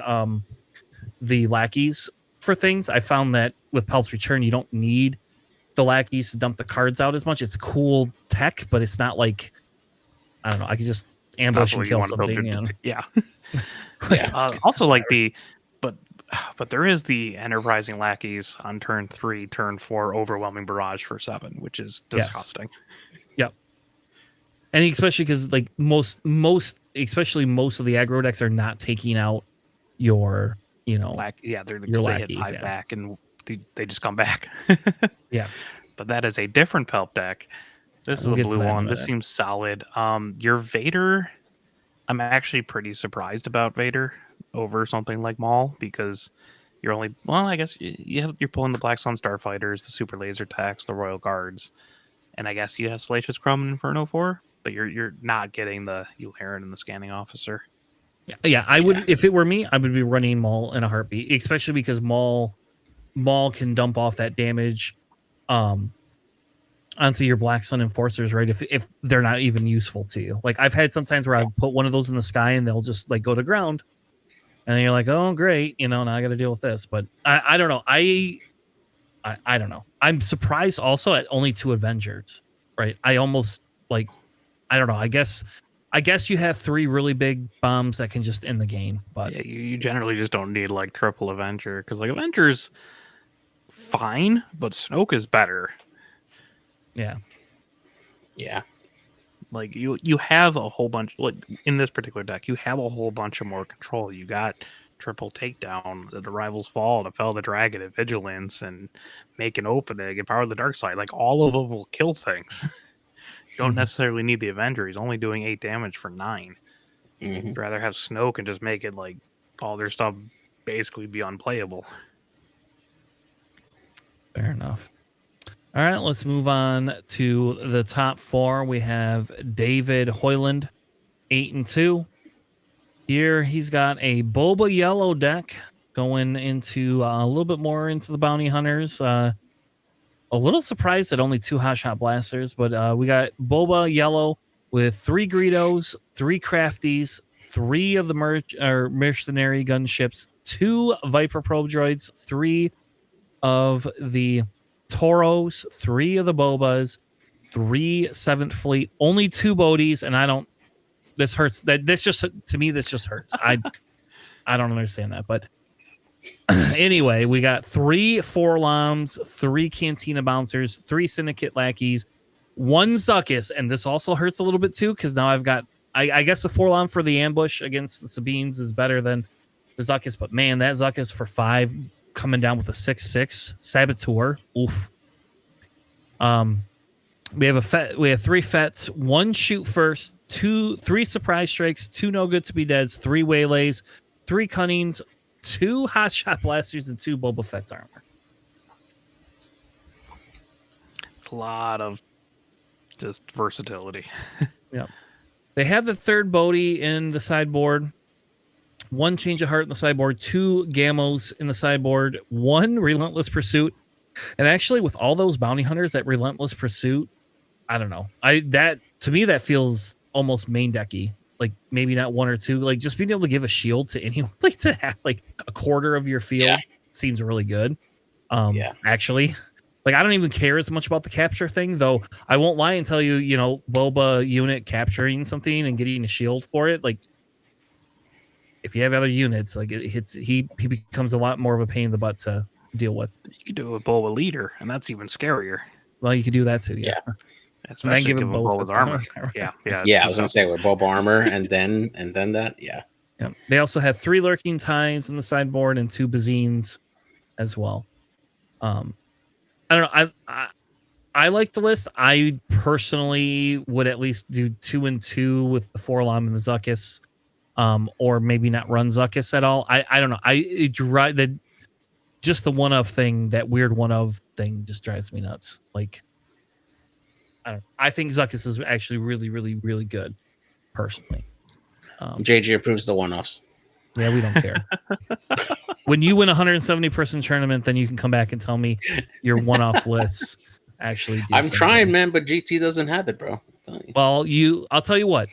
lackeys for things. I found that with Pelt's Return, you don't need the lackeys to dump the cards out as much. It's cool tech, but it's not like, I don't know, I can just ambush and kill something. Yeah. Also like but there is the enterprising lackeys on turn 3, turn 4, overwhelming barrage for 7, which is disgusting. Yep. And especially because like most especially most of the aggro decks are not taking out your they're your lackeys, they hit 5 back and they just come back. Yeah. But that is a different Pelp deck. This is a blue one. This seems solid. Your Vader, I'm actually pretty surprised about Vader over something like Maul, because you're only, I guess you're pulling the Black Sun Starfighters, the Super Laser Techs, the Royal Guards, and I guess you have Salacious Crumb and Inferno 4, but you're not getting the Yularen and the Scanning Officer. Yeah, I would, if it were me, I would be running Maul in a heartbeat, especially because Maul can dump off that damage onto your Black Sun Enforcers, right? If they're not even useful to you. Like I've had sometimes where I've put one of those in the sky and they'll just like go to ground, and then you're like, oh great, now I got to deal with this. But I don't know. I don't know. I'm surprised also at only 2 Avengers, right? I almost like, I don't know. I guess you have 3 really big bombs that can just end the game. But yeah, you generally just don't need like triple Avenger, because like Avenger's fine, but Snoke is better. Yeah. Like you have a whole bunch, like in this particular deck, you have a whole bunch of more control. You got triple takedown, the Rival's Fall, to Fell the Dragon, and Vigilance, and make an opening, and Power of the Dark Side. Like, all of them will kill things. You don't necessarily need the Avenger. He's only doing 8 damage for 9. Mhm. I'd rather have Snoke and just make it like all their stuff basically be unplayable. Fair enough. All right, let's move on to the top 4. We have David Hoyland, 8-2. Here he's got a Boba Yellow deck going into a little bit more into the Bounty Hunters. A little surprised at only 2 Hotshot Blasters, but we got Boba Yellow with 3 Greedos, 3 Crafties, 3 of the mercenary gunships, 2 Viper probe droids, 3 of the Toros, 3 of the Bobas, 3 7th Fleet, only 2 Bodies, and this hurts. This just hurts. I don't understand that, but anyway, we got 3 Forloms, 3 Cantina Bouncers, 3 Syndicate Lackeys, 1 Zuckuss, and this also hurts a little bit too, because now I've got, I guess the Forlom for the ambush against the Sabines is better than the Zuckuss, but man, that Zuckuss for 5 coming down with a 6/6 Saboteur. Oof. We have 3 Fets, 1 Shoot First, 3 Surprise Strikes, 2 No Good to Be Deads, 3 Waylays, 3 Cunnings, 2 Hotshot Blasters, and 2 Boba Fett's armor. It's a lot of just versatility. Yep. They have the 3rd Bodhi in the sideboard, 1 Change of Heart in the sideboard, 2 Gamos in the sideboard, 1 Relentless Pursuit. And actually, with all those Bounty Hunters, that Relentless Pursuit, I don't know. To me, that feels almost main decky. Like, maybe not 1 or 2. Like, just being able to give a shield to anyone, like to have like a quarter of your field seems really good. Actually, like, I don't even care as much about the capture thing, though. I won't lie and tell you, Boba unit capturing something and getting a shield for it. Like, if you have other units, like he becomes a lot more of a pain in the butt to deal with. You could do a Boba Leader, and that's even scarier. Well, you could do that too. Yeah. Especially and then give him Boba's armor. Yeah. I was gonna say with Boba armor, and then that. Yeah. They also have 3 Lurking Ties in the sideboard and 2 Bazines as well. I don't know. I like the list. I personally would at least do 2 and 2 with the Forlom and the Zuckuss, or maybe not run Zuckuss at all. I don't know. Just the one of thing, that weird one of thing, just drives me nuts. Like, I think Zuckuss is actually really, really, really good, personally. JG approves the one-offs. Yeah, we don't care. When you win a 170-person tournament, then you can come back and tell me your one-off lists actually do I'm something. trying, man, but GT doesn't have it, bro. Well, I'll tell you what.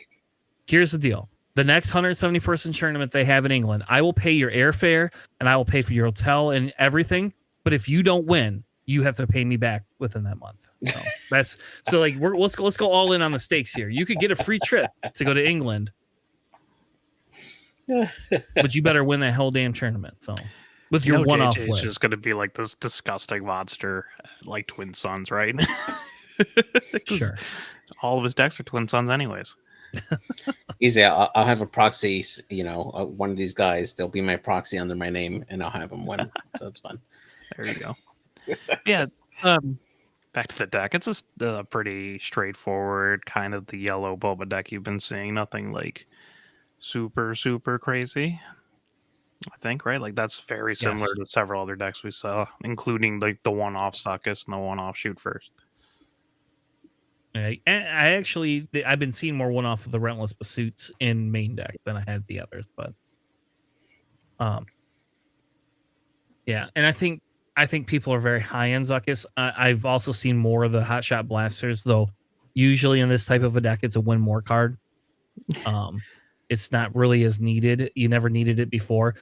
Here's the deal. The next 170-person tournament they have in England, I will pay your airfare and I will pay for your hotel and everything. But if you don't win, you have to pay me back within that month. So like let's go all in on the stakes here. You could get a free trip to go to England, but you better win that whole damn tournament. So with your one-off list, it's just going to be like this disgusting monster, like Twin Sons, right? Sure. All of his decks are Twin Sons, anyways. Easy. I'll have a proxy. One of these guys, they'll be my proxy under my name, and I'll have them win. So it's fun. There you go. Yeah. Back to the deck. It's just pretty straightforward, kind of the yellow Boba deck you've been seeing. Nothing like super, super crazy. I think, right? Like, that's very similar to several other decks we saw, including like the one-off Zuckuss and the one-off Shoot First. I've been seeing more one-off of the Relentless Pursuits in main deck than I had the others, but yeah, and I think people are very high on Zuckuss. I've also seen more of the Hotshot Blasters, though. Usually in this type of a deck, it's a win more card. It's not really as needed. You never needed it before.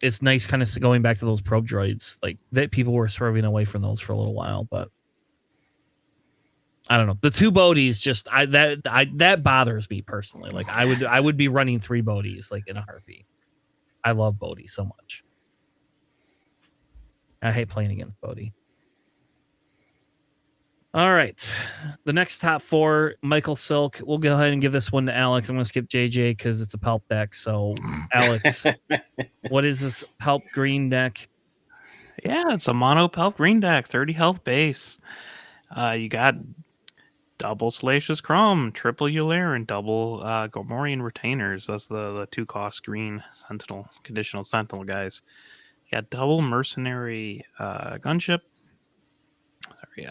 It's nice, kind of going back to those probe droids, like that. People were swerving away from those for a little while, but I don't know. The 2 Bodies that bothers me personally. Like, I would be running 3 Bodies like in a heartbeat. I love Bodhi so much. I hate playing against Bodhi. All right. The next top 4, Michael Silk. We'll go ahead and give this one to Alex. I'm going to skip JJ because it's a Palp deck. So, Alex, what is this Palp green deck? Yeah, it's a mono Palp green deck, 30 health base. You got double Salacious Chrome, triple Eularen, double Gormorian Retainers. That's the 2-cost green Sentinel, conditional Sentinel guys. You got double Mercenary Gunship. Sorry,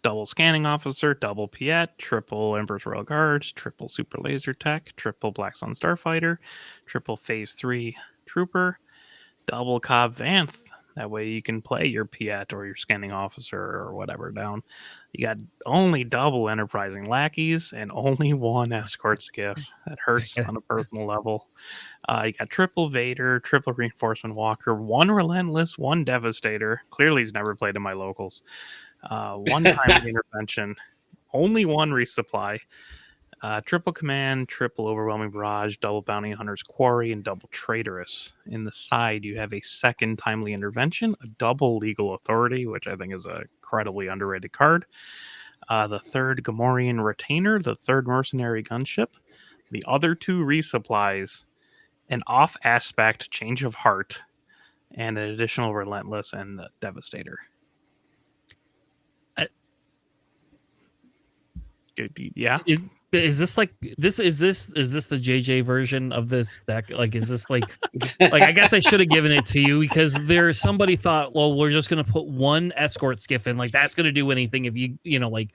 double Scanning Officer, double Piet, triple Emperor's Royal Guards, triple Super Laser Tech, triple Black Sun Starfighter, triple Phase 3 Trooper, double Cobb Vanth. That way you can play your Piet or your Scanning Officer or whatever down. You got only double Enterprising Lackeys and only one Escort Skiff. That hurts on a personal level. You got triple Vader, triple Reinforcement Walker, one Relentless, one Devastator. Clearly he's never played in my locals. One time intervention, only one resupply, triple command, triple overwhelming barrage, double bounty hunter's quarry, and double traitorous. In the side, you have a second timely intervention, a double legal authority, which I think is a incredibly underrated card. The third Gamorrean retainer, the third mercenary gunship, the other 2 resupplies, an off aspect change of heart, and an additional relentless and devastator. Yeah. Is this like this? Is this the JJ version of this deck? Like, is this like I guess I should have given it to you because somebody thought, well, we're just gonna put one escort skiff in, like that's gonna do anything if you know like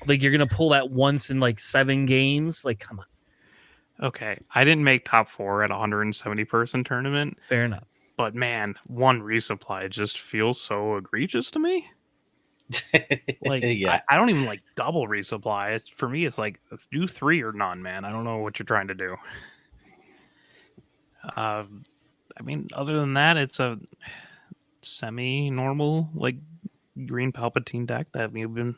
you're gonna pull that once in like 7 games. Like, come on. Okay, I didn't make top 4 at a 170 person tournament. Fair enough. But man, one resupply just feels so egregious to me. Like, yeah. I don't even like double resupply. For me, it's like do 3 or none, man. I don't know what you're trying to do. I mean, other than that, it's a semi-normal like green Palpatine deck that we've been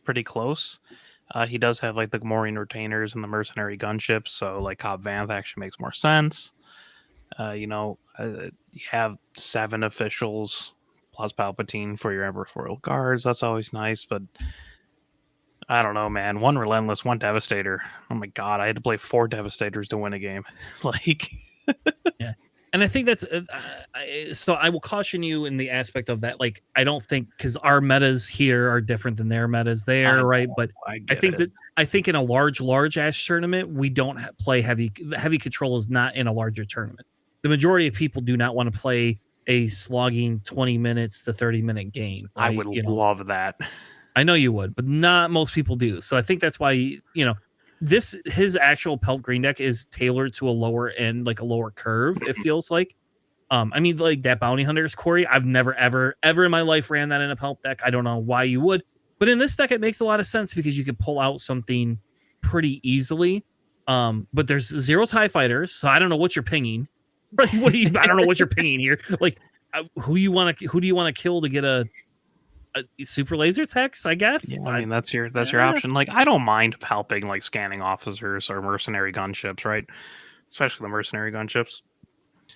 pretty close. He does have like the Gamorrean retainers and the mercenary gunships, so like Cobb Vanth actually makes more sense. You have 7 officials plus Palpatine for your Emperor's Royal Guards. That's always nice, but I don't know, man. One Relentless, one Devastator. Oh my god, I had to play 4 Devastators to win a game. Like, yeah. And I think that's so I will caution you in the aspect of that. Like, I don't think because our metas here are different than their metas there, right? But I think in a large ass tournament, we don't play heavy control is not in a larger tournament. The majority of people do not want to play a slogging 20 minutes to 30-minute game. Right? I would love that. I know you would, but not most people do. So I think that's why, his actual Pelt Green deck is tailored to a lower end, like a lower curve, it feels like. I mean, like that Bounty Hunter's Quarry, I've never, ever in my life ran that in a Pelt deck. I don't know why you would. But in this deck, it makes a lot of sense because you could pull out something pretty easily. But there's 0 TIE fighters, so I don't know what you're pinging. I don't know what you're pinging here. Like, who do you want to kill to get a super laser text? I guess. Yeah, I mean that's your option. Like, I don't mind palping like scanning officers or mercenary gunships, right? Especially the mercenary gunships.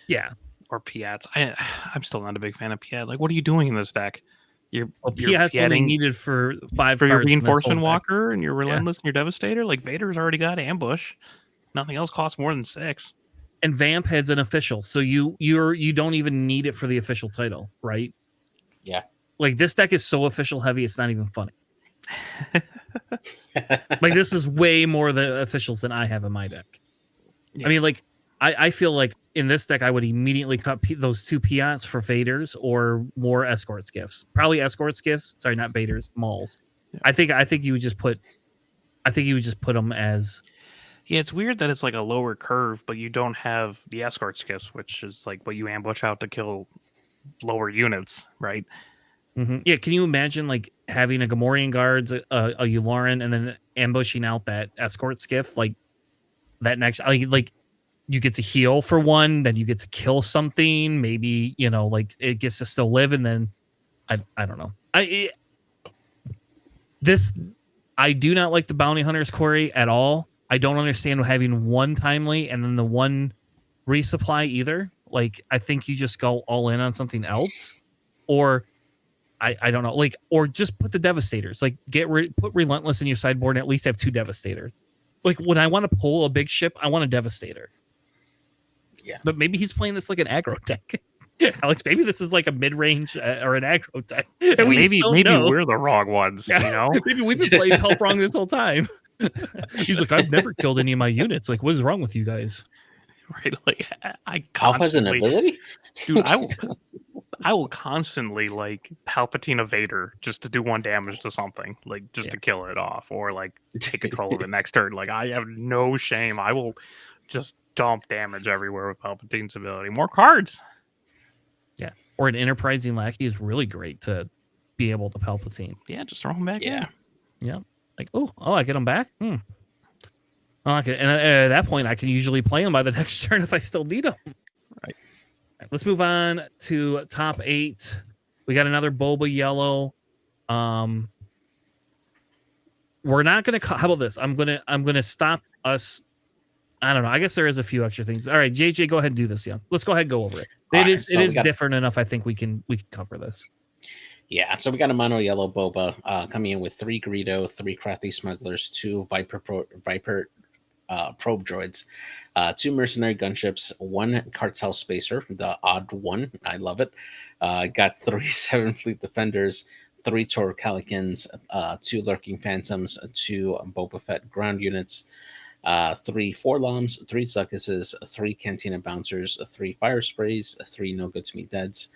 Yeah. Or Piats. I'm still not a big fan of Piat. Like, what are you doing in this deck? Piat's only needed for 5 for your cards reinforcement walker and your relentless and your devastator. Like, Vader's already got ambush. Nothing else costs more than 6. And Vamp has an official, so you don't even need it for the official title, right? Yeah. Like, this deck is so official heavy, it's not even funny. Like, this is way more the officials than I have in my deck. Yeah. I mean, like, I feel like in this deck, I would immediately cut those 2 Piats for Vaders or more Escort Skiffs. Probably Escort Skiffs. Sorry, not Vaders, Mauls. Yeah. I think you would just put them as. Yeah, it's weird that it's like a lower curve, but you don't have the Escort Skiffs, which is like what you ambush out to kill lower units, right? Mm-hmm. Yeah, can you imagine like having a Gamorrean Guards, a Yularen, and then ambushing out that Escort Skiff? Like that next, like you get to heal for one, then you get to kill something. Maybe like it gets to still live, and then I don't know. I do not like the Bounty Hunter's Quarry at all. I don't understand having one timely and then the one resupply either. Like, I think you just go all in on something else, or I don't know, like, or just put the Devastators, like put Relentless in your sideboard and at least have 2 Devastators. Like when I want to pull a big ship, I want a Devastator. Yeah. But maybe he's playing this like an aggro deck. Alex, maybe this is like a mid-range or an aggro deck. And Yeah, we maybe just don't know. we're the wrong ones, Yeah. you know? Maybe we've been playing Help wrong this whole time. He's like, I've never killed any of my units. Like, what is wrong with you guys? Right? Like I Help has an constantly, ability? dude, I will constantly like Palpatine a Vader just to do 1 damage to something, like just to kill it off, or like take control of it next turn. Like I have no shame. I will just dump damage everywhere with Palpatine's ability. More cards. Yeah. Or an Enterprising Lackey is really great to be able to Palpatine. Yeah, just throw him back in. Yeah. Like, oh, I get him back? Oh, okay. And at that point, I can usually play him by the next turn if I still need him. Right. Let's move on to top 8. We got another Boba Yellow. We're not gonna. How about this? I'm gonna stop us. I don't know. I guess there is a few extra things. All right, JJ, go ahead and do this. Yeah, let's go ahead and go over it. It is different enough. I think we can cover this. Yeah, so we got a mono yellow Boba coming in with 3 Greedo, 3 Crafty Smugglers, 2 Viper probe droids, 2 mercenary gunships, 1 cartel spacer, the odd one. I love it. Got 3 7 fleet defenders, 3 Toro Calicans, 2 lurking phantoms, 2 Boba Fett ground units, 3 Forloms, 3 Zuckuses, 3 Cantina bouncers, 3 fire sprays, 3 no good to me deads,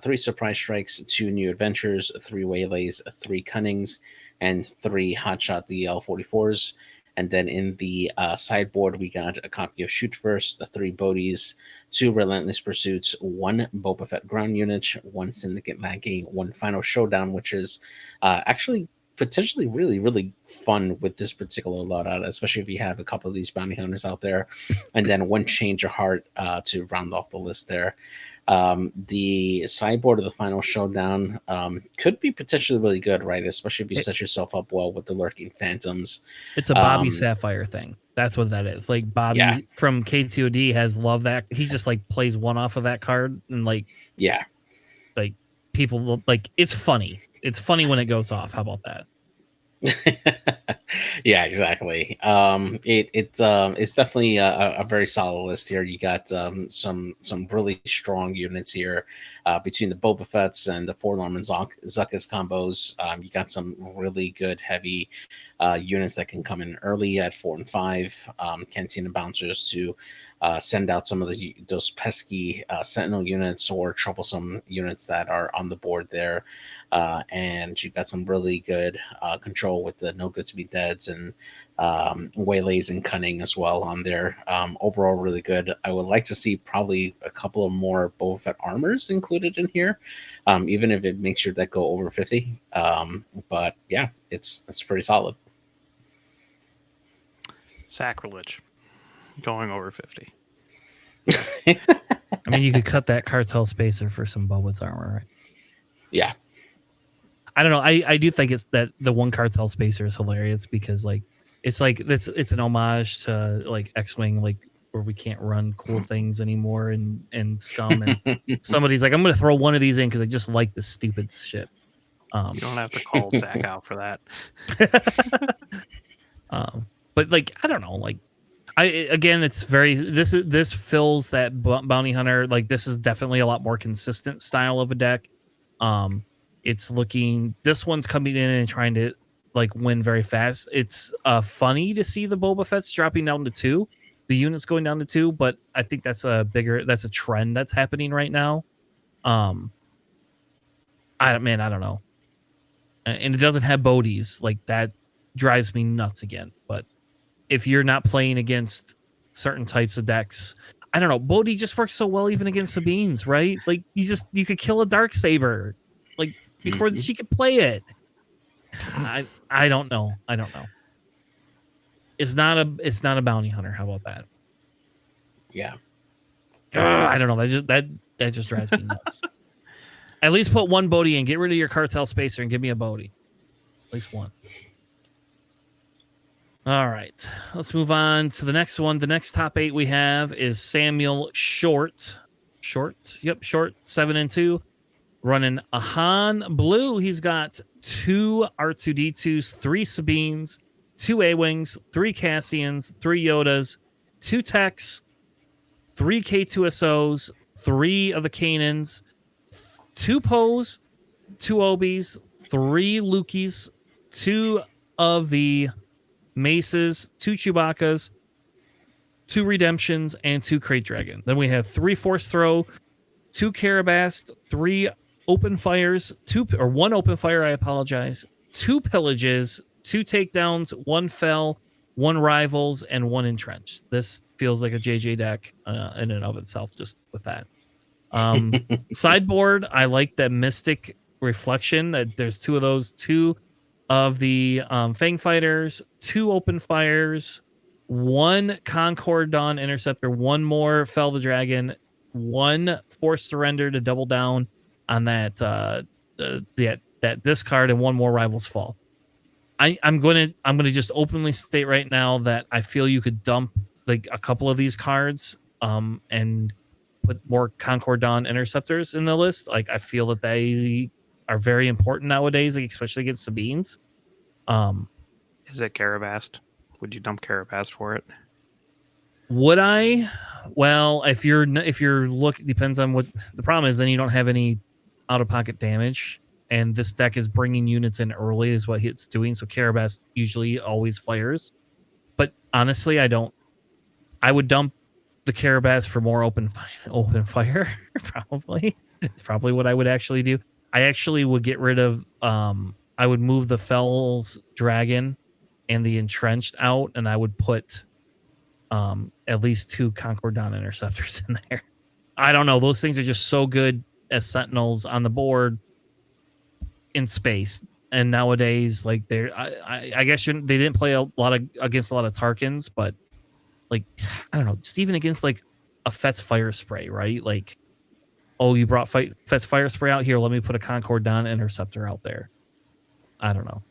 3 surprise strikes, 2 new adventures, 3 waylays, 3 cunnings, and 3 hotshot DL44s. And then in the sideboard, we got a copy of Shoot First, 3 Bodies, 2 Relentless Pursuits, 1 Boba Fett ground unit, 1 Syndicate Lackey, 1 Final Showdown, which is actually potentially really, really fun with this particular loadout, especially if you have a couple of these bounty hunters out there. And then 1 Change of Heart to round off the list there. The sideboard of the Final Showdown could be potentially really good, right? Especially if you set yourself up well with the lurking phantoms. It's a Bobby Sapphire thing. That's what that is. Like Bobby from K2D has loved that. He just like plays one off of that card and like people like it's funny. It's funny when it goes off. How about that? Yeah, exactly. It's definitely a very solid list here. You got some really strong units here between the Boba Fett's and the Forlorn and Zuckus combos. You got some really good heavy units that can come in early at 4 and 5. Cantina bouncers to send out some of those pesky Sentinel units or troublesome units that are on the board there. And you've got some really good control with the no good to be deads and waylays and cunning as well on there. Overall, really good. I would like to see probably a couple of more Boba Fett armors included in here, even if it makes your deck go over 50. But yeah, it's pretty solid. Sacrilege. Going over 50. I mean, you could cut that cartel spacer for some Boba's armor, right? Yeah. I don't know. I do think it's that the 1 cartel spacer is hilarious because it's an homage to like X-Wing, like where we can't run cool things anymore and Scum, and somebody's like, I'm gonna throw 1 of these in because I just like this stupid shit. You don't have to call Zach out for that. But like I don't know, like it's very this fills that bounty hunter, like this is definitely a lot more consistent style of a deck. It's looking, this one's coming in and trying to like win very fast. It's funny to see the Boba Fett's dropping down to 2, the units going down to 2, but I think that's a trend that's happening right now. I don't know. And it doesn't have Bodies, like that drives me nuts again. But if you're not playing against certain types of decks, I don't know. Bodhi just works so well even against Sabines, right? Like you could kill a Darksaber like before she could play it. I don't know. It's not a bounty hunter. How about that? Yeah. I don't know. That just drives me nuts. At least put 1 Bodhi in. Get rid of your cartel spacer and give me a Bodhi. At least 1. All right, let's move on to the next one. The next top 8 we have is Samuel Short. Short, 7 and 2. Running a Han Blue, he's got 2 R2D2s, 3 Sabines, 2 A-Wings, 3 Cassians, 3 Yodas, 2 Techs, 3 K2SOs, 3 of the Kanans, 2 Poes, 2 Obies, 3 Lukies, 2 of the Maces, 2 Chewbacca's, 2 Redemptions, and 2 Crate Dragon. Then we have 3 Force Throw, 2 Carabast, 3 Open Fires, 1 Open Fire, I apologize, 2 Pillages, 2 Takedowns, 1 Fell, 1 Rivals, and 1 Entrenched. This feels like a JJ deck in and of itself, just with that. Sideboard, I like that Mystic Reflection. There's 2 of those, 2 of the Fang Fighters, 2 Open Fires, 1 Concord Dawn Interceptor, 1 more Fell the Dragon, 1 Force Surrender to double down on that that discard, and 1 more Rivals Fall. I'm gonna just openly state right now that I feel you could dump like a couple of these cards and put more Concord Dawn Interceptors in the list. Like, I feel that they are very important nowadays, like, especially against Sabines. Is it Carabast? Would you dump Carabast for it? Would I? Well, if you're depends on what the problem is. Then you don't have any out of pocket damage, and this deck is bringing units in early, is what it's doing. So Carabast usually always fires, but honestly, I don't. I would dump the Carabast for more open fire. Probably, it's probably what I would actually do. I actually would get rid of. I would move the Fell's Dragon and the Entrenched out, and I would put at least 2 Concord Dawn Interceptors in there. I don't know. Those things are just so good as sentinels on the board in space. And nowadays, like, I guess they didn't play against a lot of Tarkins, but like, I don't know, just even against like a Fet's Fire Spray, right? Like, oh, you brought Fet's Fire Spray out here. Let me put a Concord Dawn Interceptor out there. I don't know.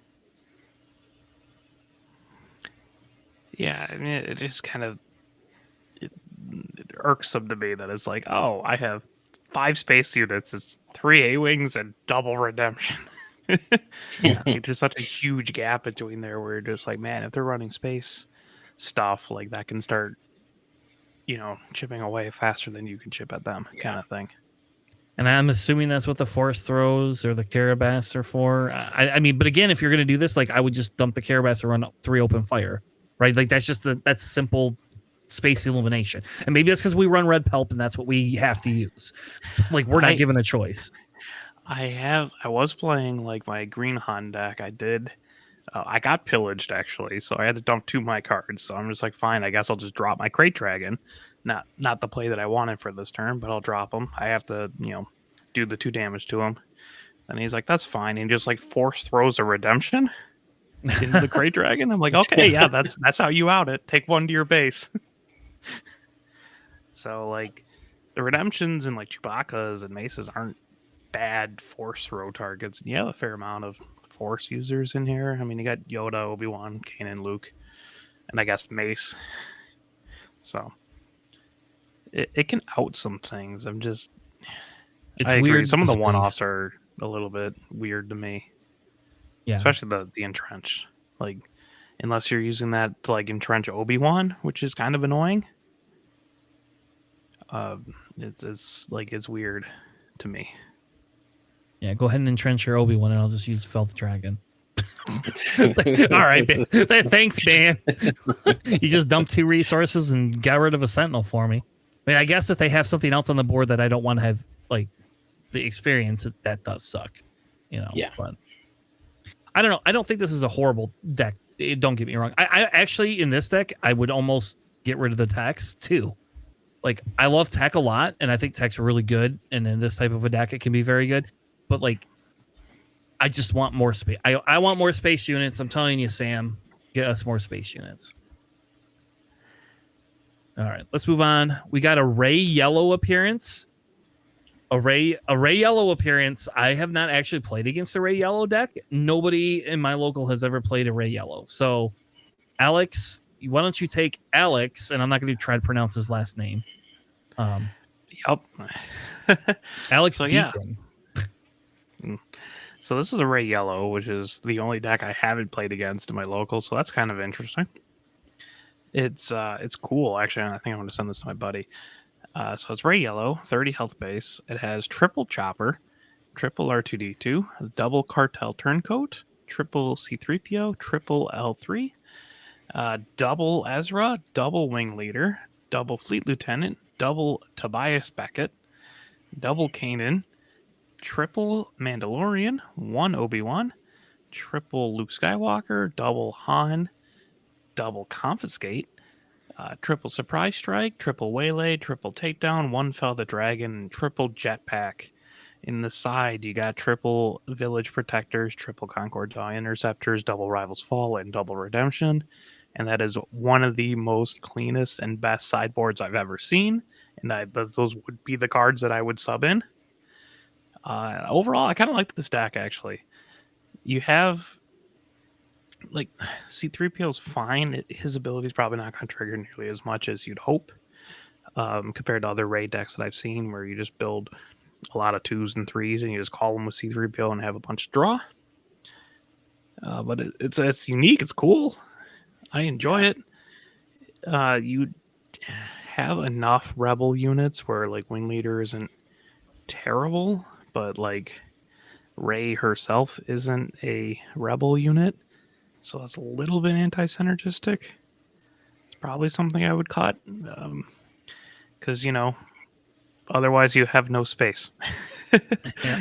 Yeah, I mean, it is kind of it irksome to me that it's like, oh, I have 5 space units, it's 3 A-Wings and double redemption. Yeah. Like, there's such a huge gap between there where you're just like, man, if they're running space stuff, like, that can start, chipping away faster than you can chip at them, kind of thing. And I'm assuming that's what the Force Throws or the Carabas are for. I mean, but again, if you're going to do this, like, I would just dump the Carabas and run 3 Open Fire, right? Like, that's just that's simple space elimination. And maybe that's because we run Red Pelp and that's what we have to use. So, like, we're not given a choice. I was playing like my Green Han deck. I got pillaged, actually, so I had to dump 2 of my cards. So I'm just like, fine, I guess I'll just drop my Crate Dragon. Not the play that I wanted for this turn, but I'll drop him. I have to, do the 2 damage to him. And he's like, that's fine. And just like Force Throws a Redemption into the Crate Dragon. I'm like, okay, yeah, that's how you out it. Take 1 to your base. So, like, the Redemptions and like Chewbacca's and Maces aren't bad Force Throw targets. You have a fair amount of Force users in here. I mean, you got Yoda, Obi-Wan, Kanan, Luke, and I guess Mace. So it can out some things. It's I agree. Weird. Some of the one-offs are a little bit weird to me. Yeah, especially the entrench. Like, unless you're using that to like entrench Obi-Wan, which is kind of annoying. It's weird to me. Yeah, go ahead and entrench your Obi-Wan, and I'll just use Fell the Dragon. All right, thanks, Dan. You just dumped 2 resources and got rid of a Sentinel for me. I mean, I guess if they have something else on the board that I don't want to have, like, the experience, that does suck. Yeah. But I don't know. I don't think this is a horrible deck. Don't get me wrong. I actually, in this deck, I would almost get rid of the Techs too. Like, I love Tech a lot, and I think Tech's really good. And in this type of a deck, it can be very good. But, like, I just want more space. I want more space units. I'm telling you, Sam, get us more space units. All right, let's move on. We got a Ray Yellow appearance. A Ray Yellow appearance. I have not actually played against a Ray Yellow deck. Nobody in my local has ever played a Ray Yellow. So, Alex, why don't you take Alex? And I'm not going to try to pronounce his last name. Yep. Alex so, Deacon. Yeah. So this is a Ray Yellow, which is the only deck I haven't played against in my local, so that's kind of interesting. It's cool, actually. I think I'm going to send this to my buddy. So it's Ray Yellow, 30 health base. It has triple Chopper, triple R2D2, double Cartel Turncoat, triple C3PO, triple L3, double Ezra, double Wing Leader, double Fleet Lieutenant, double Tobias Beckett, double Kanan, triple Mandalorian, one Obi-Wan, triple Luke Skywalker, double Han, double Confiscate, triple Surprise Strike, triple Waylay, triple Takedown, one Fell the Dragon, and triple Jetpack. In the side, you got triple Village Protectors, triple Concord Die Interceptors, double Rivals Fall, and double Redemption. And that is one of the most cleanest and best sideboards I've ever seen. And those would be the cards that I would sub in. Overall, I kind of like this deck, actually. You have, like, C3PO is fine. His ability is probably not going to trigger nearly as much as you'd hope, compared to other raid decks that I've seen where you just build a lot of 2s and 3s and you just call them with C3PO and have a bunch of draw. But it's unique. It's cool. I enjoy it. You have enough Rebel units where, like, Wing Leader isn't terrible, but, like, Rey herself isn't a Rebel unit, so that's a little bit anti-synergistic. It's probably something I would cut, because, otherwise you have no space.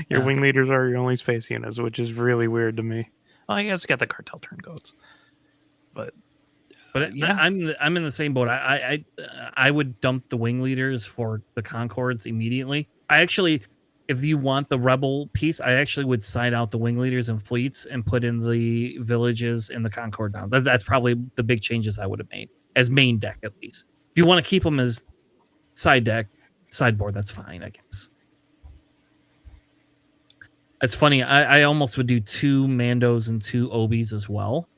Your Wing Leaders are your only space units, which is really weird to me. Well, I guess you got the Cartel Turncoats, but yeah, I'm in the same boat. I would dump the Wing Leaders for the Concords immediately. I actually, if you want the Rebel piece, I actually would side out the Wing Leaders and fleets and put in the villages and the Concord down. That's probably the big changes I would have made as main deck, at least. If you want to keep them as sideboard, that's fine, I guess. It's funny. I almost would do 2 Mandos and 2 Obis as well.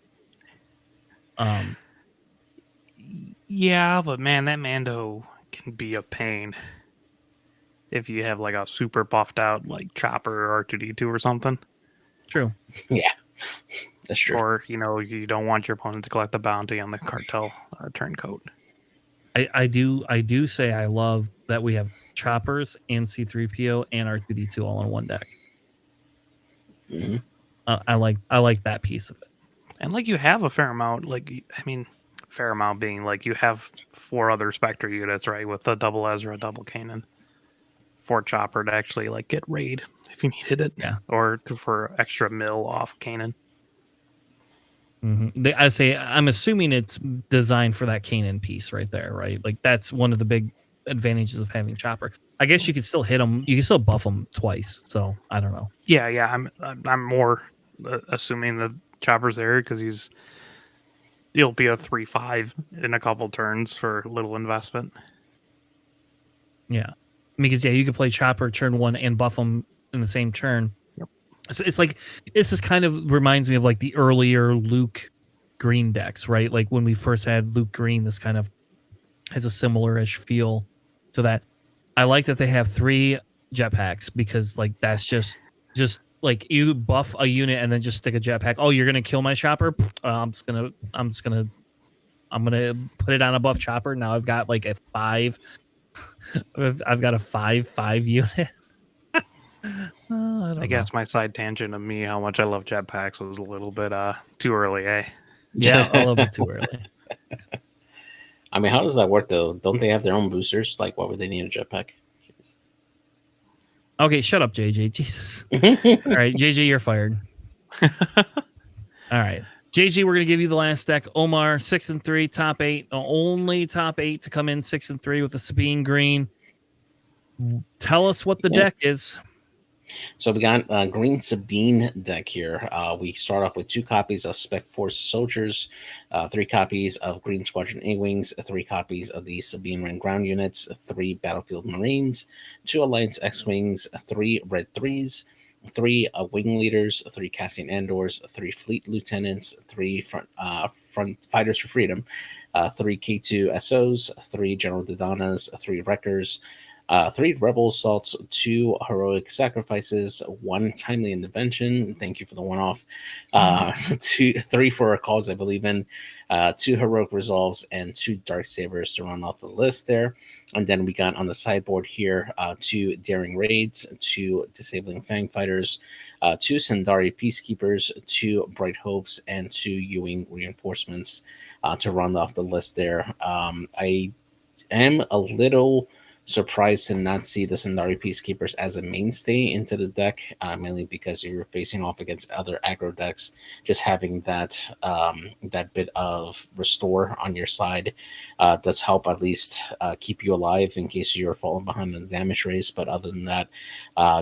Yeah, but man, that Mando can be a pain if you have, like, a super buffed out, like, Chopper or R2D2 or something. True. Yeah, that's true. Or, you don't want your opponent to collect the bounty on the Cartel Turncoat. I do say I love that we have Choppers and C3PO and R2D2 all in one deck. Mm-hmm. I like that piece of it. And, like, you have a fair amount, fair amount being, like, you have 4 other Spectre units, right, with the double Ezra, double Kanan, 4 Chopper to actually, like, get raid if you needed it, or for extra mill off Kanan. Mm-hmm. I'm assuming it's designed for that Kanan piece right there, right? Like, that's one of the big advantages of having Chopper. I guess you could still hit him. You can still buff him twice. So I don't know. Yeah. I'm more assuming the Chopper's there because he'll be a 3/5 in a couple turns for little investment. Yeah, because you could play Chopper turn 1 and buff him in the same turn. Yep. So it's like, this is kind of reminds me of, like, the earlier Luke Green decks, right? Like when we first had Luke Green, this kind of has a similar-ish feel to that. I like that they have 3 jetpacks because, like, that's just like you buff a unit and then just stick a jetpack. Oh, you're gonna kill my Chopper? I'm gonna put it on a buff Chopper. Now I've got like a 5. I've got a 5/5 unit. I guess my side tangent of me how much I love jetpacks was a little bit too early, eh? Yeah, a little bit too early. I mean, how does that work though? Don't they have their own boosters? Like, why would they need a jetpack? Jeez. Okay, shut up, JJ. Jesus. All right, JJ, you're fired. All right, JJ, we're gonna give you the last deck. Omar, 6-3, top 8, only top 8 to come in 6-3 with the Sabine Green. Tell us what the deck is. So we got a Green Sabine deck here. We start off with 2 copies of Spec Force Soldiers, 3 copies of Green Squadron A-Wings, 3 copies of the Sabine Wing Ground Units, 3 Battlefield Marines, 2 Alliance X-Wings, 3 Red 3s, 3 Wing Leaders, 3 Cassian Andors, 3 Fleet Lieutenants, 3 front Fighters for Freedom, 3 K2 SOs, 3 General Dodanas, 3 Wreckers, 3 rebel assaults, 2 heroic sacrifices, 1 timely intervention. Thank you for the one-off. 3 for a cause I believe in, 2 heroic resolves, and 2 dark sabers to run off the list there. And then we got on the sideboard here 2 daring raids, 2 disabling fang fighters, 2 Sandari peacekeepers, 2 bright hopes, and 2 Ewing reinforcements to run off the list there. I am a little surprised to not see the Sandari Peacekeepers as a mainstay into the deck, mainly because you're facing off against other aggro decks. Just having that that bit of restore on your side does help at least keep you alive in case you're falling behind on the damage race. But other than that,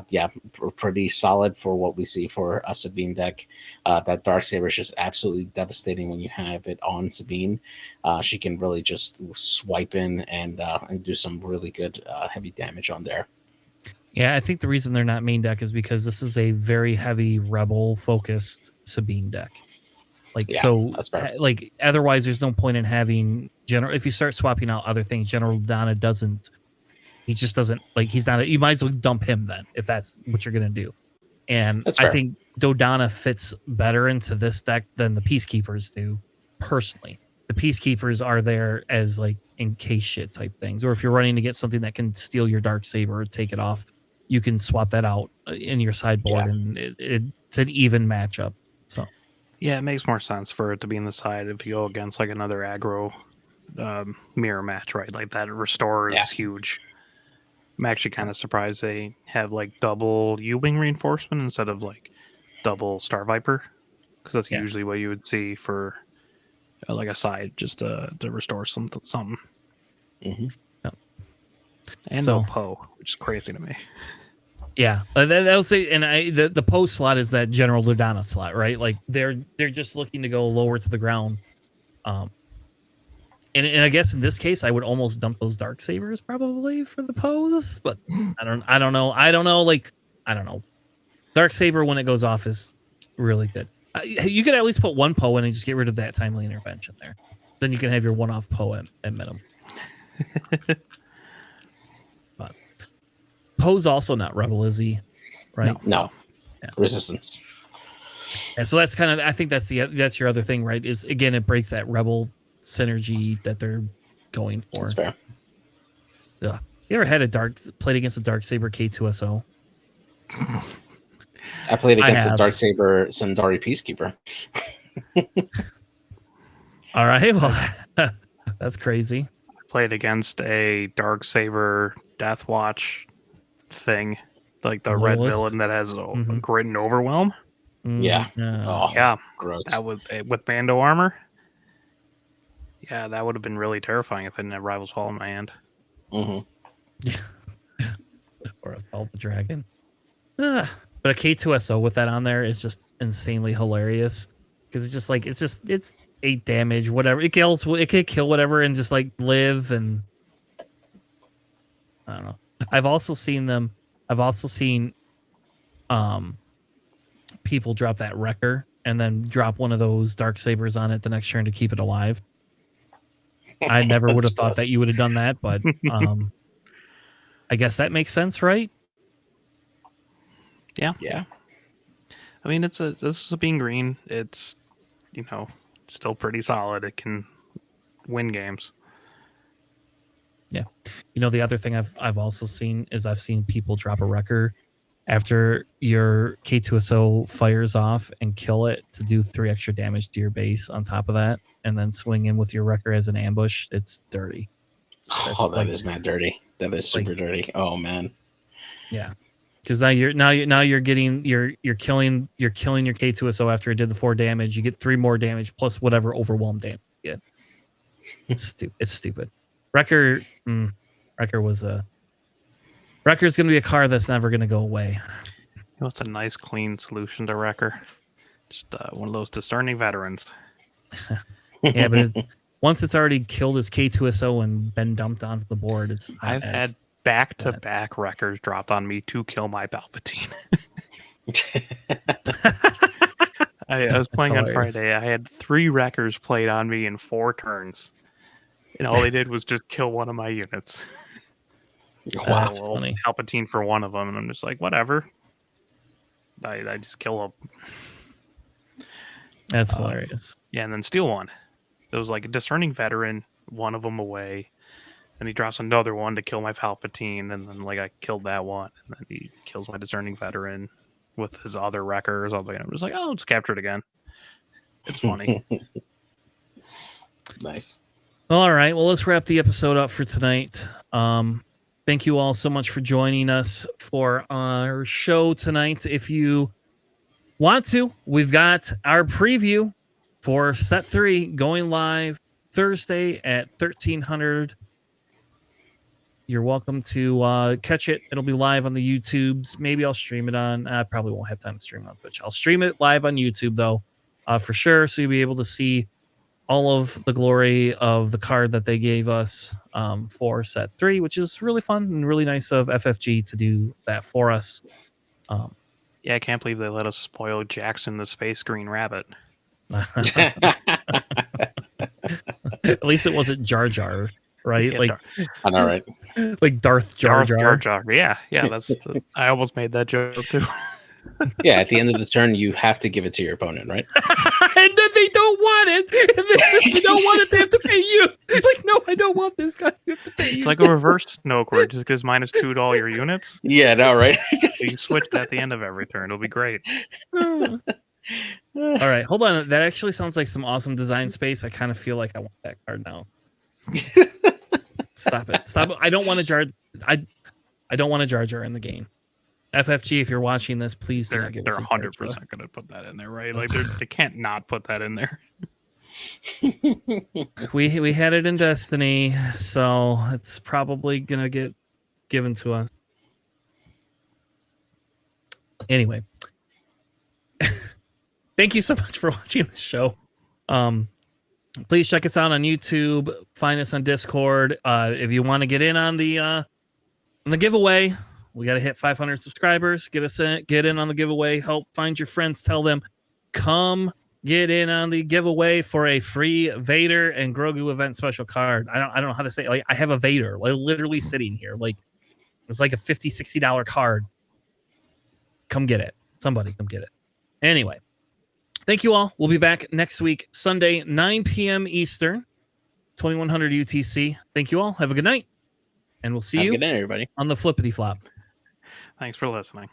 yeah, pretty solid for what we see for a Sabine deck. That Darksaber is just absolutely devastating when you have it on Sabine. She can really just swipe in and do some really good heavy damage on there. Yeah, I think the reason they're not main deck is because this is a very heavy rebel focused Sabine deck. Like, Yeah, so that's fair. like otherwise there's no point in having general. If you start swapping out other things, General Donna doesn't. He just doesn't like. He's not. You might as well dump him then if that's what you're gonna do. And That's I fair. think Dodonna fits better into this deck than the Peacekeepers do. Personally, the Peacekeepers are there as like in case shit type things, or if you're running to get something that can steal your Dark Saber or take it off, you can swap that out in your sideboard, and it's an even matchup. So Yeah, it makes more sense for it to be in the side if you go against like another aggro mirror match, right? Like that restore is huge. I'm actually kind of surprised they have like double U-Wing reinforcement instead of like double Star Viper, because that's usually what you would see for like a side just to restore something. Mm-hmm. And So- no Poe, which is crazy to me. yeah, that'll say. And the post slot is that General Dodonna slot, right? Like they're just looking to go lower to the ground. And I guess in this case, I would almost dump those Dark Sabers probably for the pose, but I don't know. Like, I don't know. Dark Saber when it goes off is really good. You could at least put one Poe in and just get rid of that timely intervention there. Then you can have your one-off Poe at minimum. But Poe's also not Rebel, is he? Right? No. Yeah. Resistance. And so that's kind of, I think that's your other thing, right? Is again, it breaks that Rebel synergy that they're going for. That's fair. Yeah. You ever had played against a Dark Saber K2SO? I played against I a have. Darksaber Sandari Peacekeeper. All right. Well, that's crazy. Played against a Dark Saber Death Watch thing, like the red Loyalist? villain that has a grit and overwhelm. Yeah. Oh, Yeah, gross. that was with Bando armor. Yeah, that would have been really terrifying if it didn't have Rivals Fall in my hand. Mm-hmm. Or a Velvet Dragon. But a K2SO with that on there is just insanely hilarious because it's 8 damage, whatever. It can kill whatever and just like live. And I don't know. I've also seen people drop that Wrecker and then drop one of those Dark Sabers on it the next turn to keep it alive. I never would have thought that you would have done that, but I guess that makes sense, right? Yeah. I mean, this is a being green. It's still pretty solid. It can win games. Yeah. The other thing I've also seen is I've seen people drop a Wrecker after your K2SO fires off and kill it to do 3 extra damage to your base on top of that, and then swing in with your Wrecker as an ambush. It's dirty. That is mad dirty. That is super dirty. Oh man. Yeah. Because now you're killing your K2SO after it did the 4 damage. You get 3 more damage plus whatever overwhelm damage you get. It's stupid. Wrecker Wrecker's gonna be a card that's never gonna go away. It's a nice, clean solution to Wrecker. Just one of those discerning veterans. Yeah, but once it's already killed his K2SO and been dumped onto the board, I've had back-to-back Wreckers dropped on me to kill my Palpatine. I was playing on Friday. I had 3 Wreckers played on me in 4 turns. And all they did was just kill one of my units. Wow. That's funny. Palpatine for one of them, and I'm just like, whatever. I just kill him. That's hilarious. Yeah, and then steal one. There was like a discerning veteran, one of them away, and he drops another one to kill my Palpatine, and then like I killed that one, and then he kills my discerning veteran with his other wrecker or something. And I'm just like, oh, it's captured again. It's funny. Nice. All right. Well, let's wrap the episode up for tonight. Thank you all so much for joining us for our show tonight. If you want to, we've got our preview for set 3 going live Thursday at 1300. You're welcome to catch it. It'll be live on the YouTubes. Maybe I'll stream it on. I probably won't have time to stream on Twitch. I'll stream it live on YouTube though, for sure. So you'll be able to see all of the glory of the card that they gave us for set 3, which is really fun and really nice of FFG to do that for us. Yeah, I can't believe they let us spoil Jackson the Space Green Rabbit. At least it wasn't Jar Jar, right? Yeah, like, I know, right? like Darth Jar Jar. Jar Jar. Yeah, that's. I almost made that joke too. Yeah, at the end of the turn, you have to give it to your opponent, right? And then they don't want it. And then if you don't want it, they have to pay you. Like, no, I don't want this guy. You have to pay It's you. like a reverse Snoke where it just gives -2 to all your units. Yeah, no, right? You switch it at the end of every turn. It'll be great. All right, hold on. That actually sounds like some awesome design space. I kind of feel like I want that card now. Stop it. Stop it. I don't want a Jar. I don't want a Jar Jar in the game. FFG, if you're watching this, please do They're not give us 100% going to put that in there, right? Like they can't not put that in there. We had it in Destiny, so it's probably gonna get given to us. Anyway, thank you so much for watching the show. Please check us out on YouTube. Find us on Discord. If you want to get in on the giveaway, we got to hit 500 subscribers. Get in on the giveaway. Help find your friends. Tell them, come get in on the giveaway for a free Vader and Grogu event special card. I don't know how to say it. Like, I have a Vader like literally sitting here. Like, it's like a $50-$60 card. Come get it. Somebody come get it. Anyway, thank you all. We'll be back next week, Sunday, 9 p.m. Eastern, 2100 UTC. Thank you all. Have a good night. And we'll see you Good night, everybody. on the flippity flop. Thanks for listening.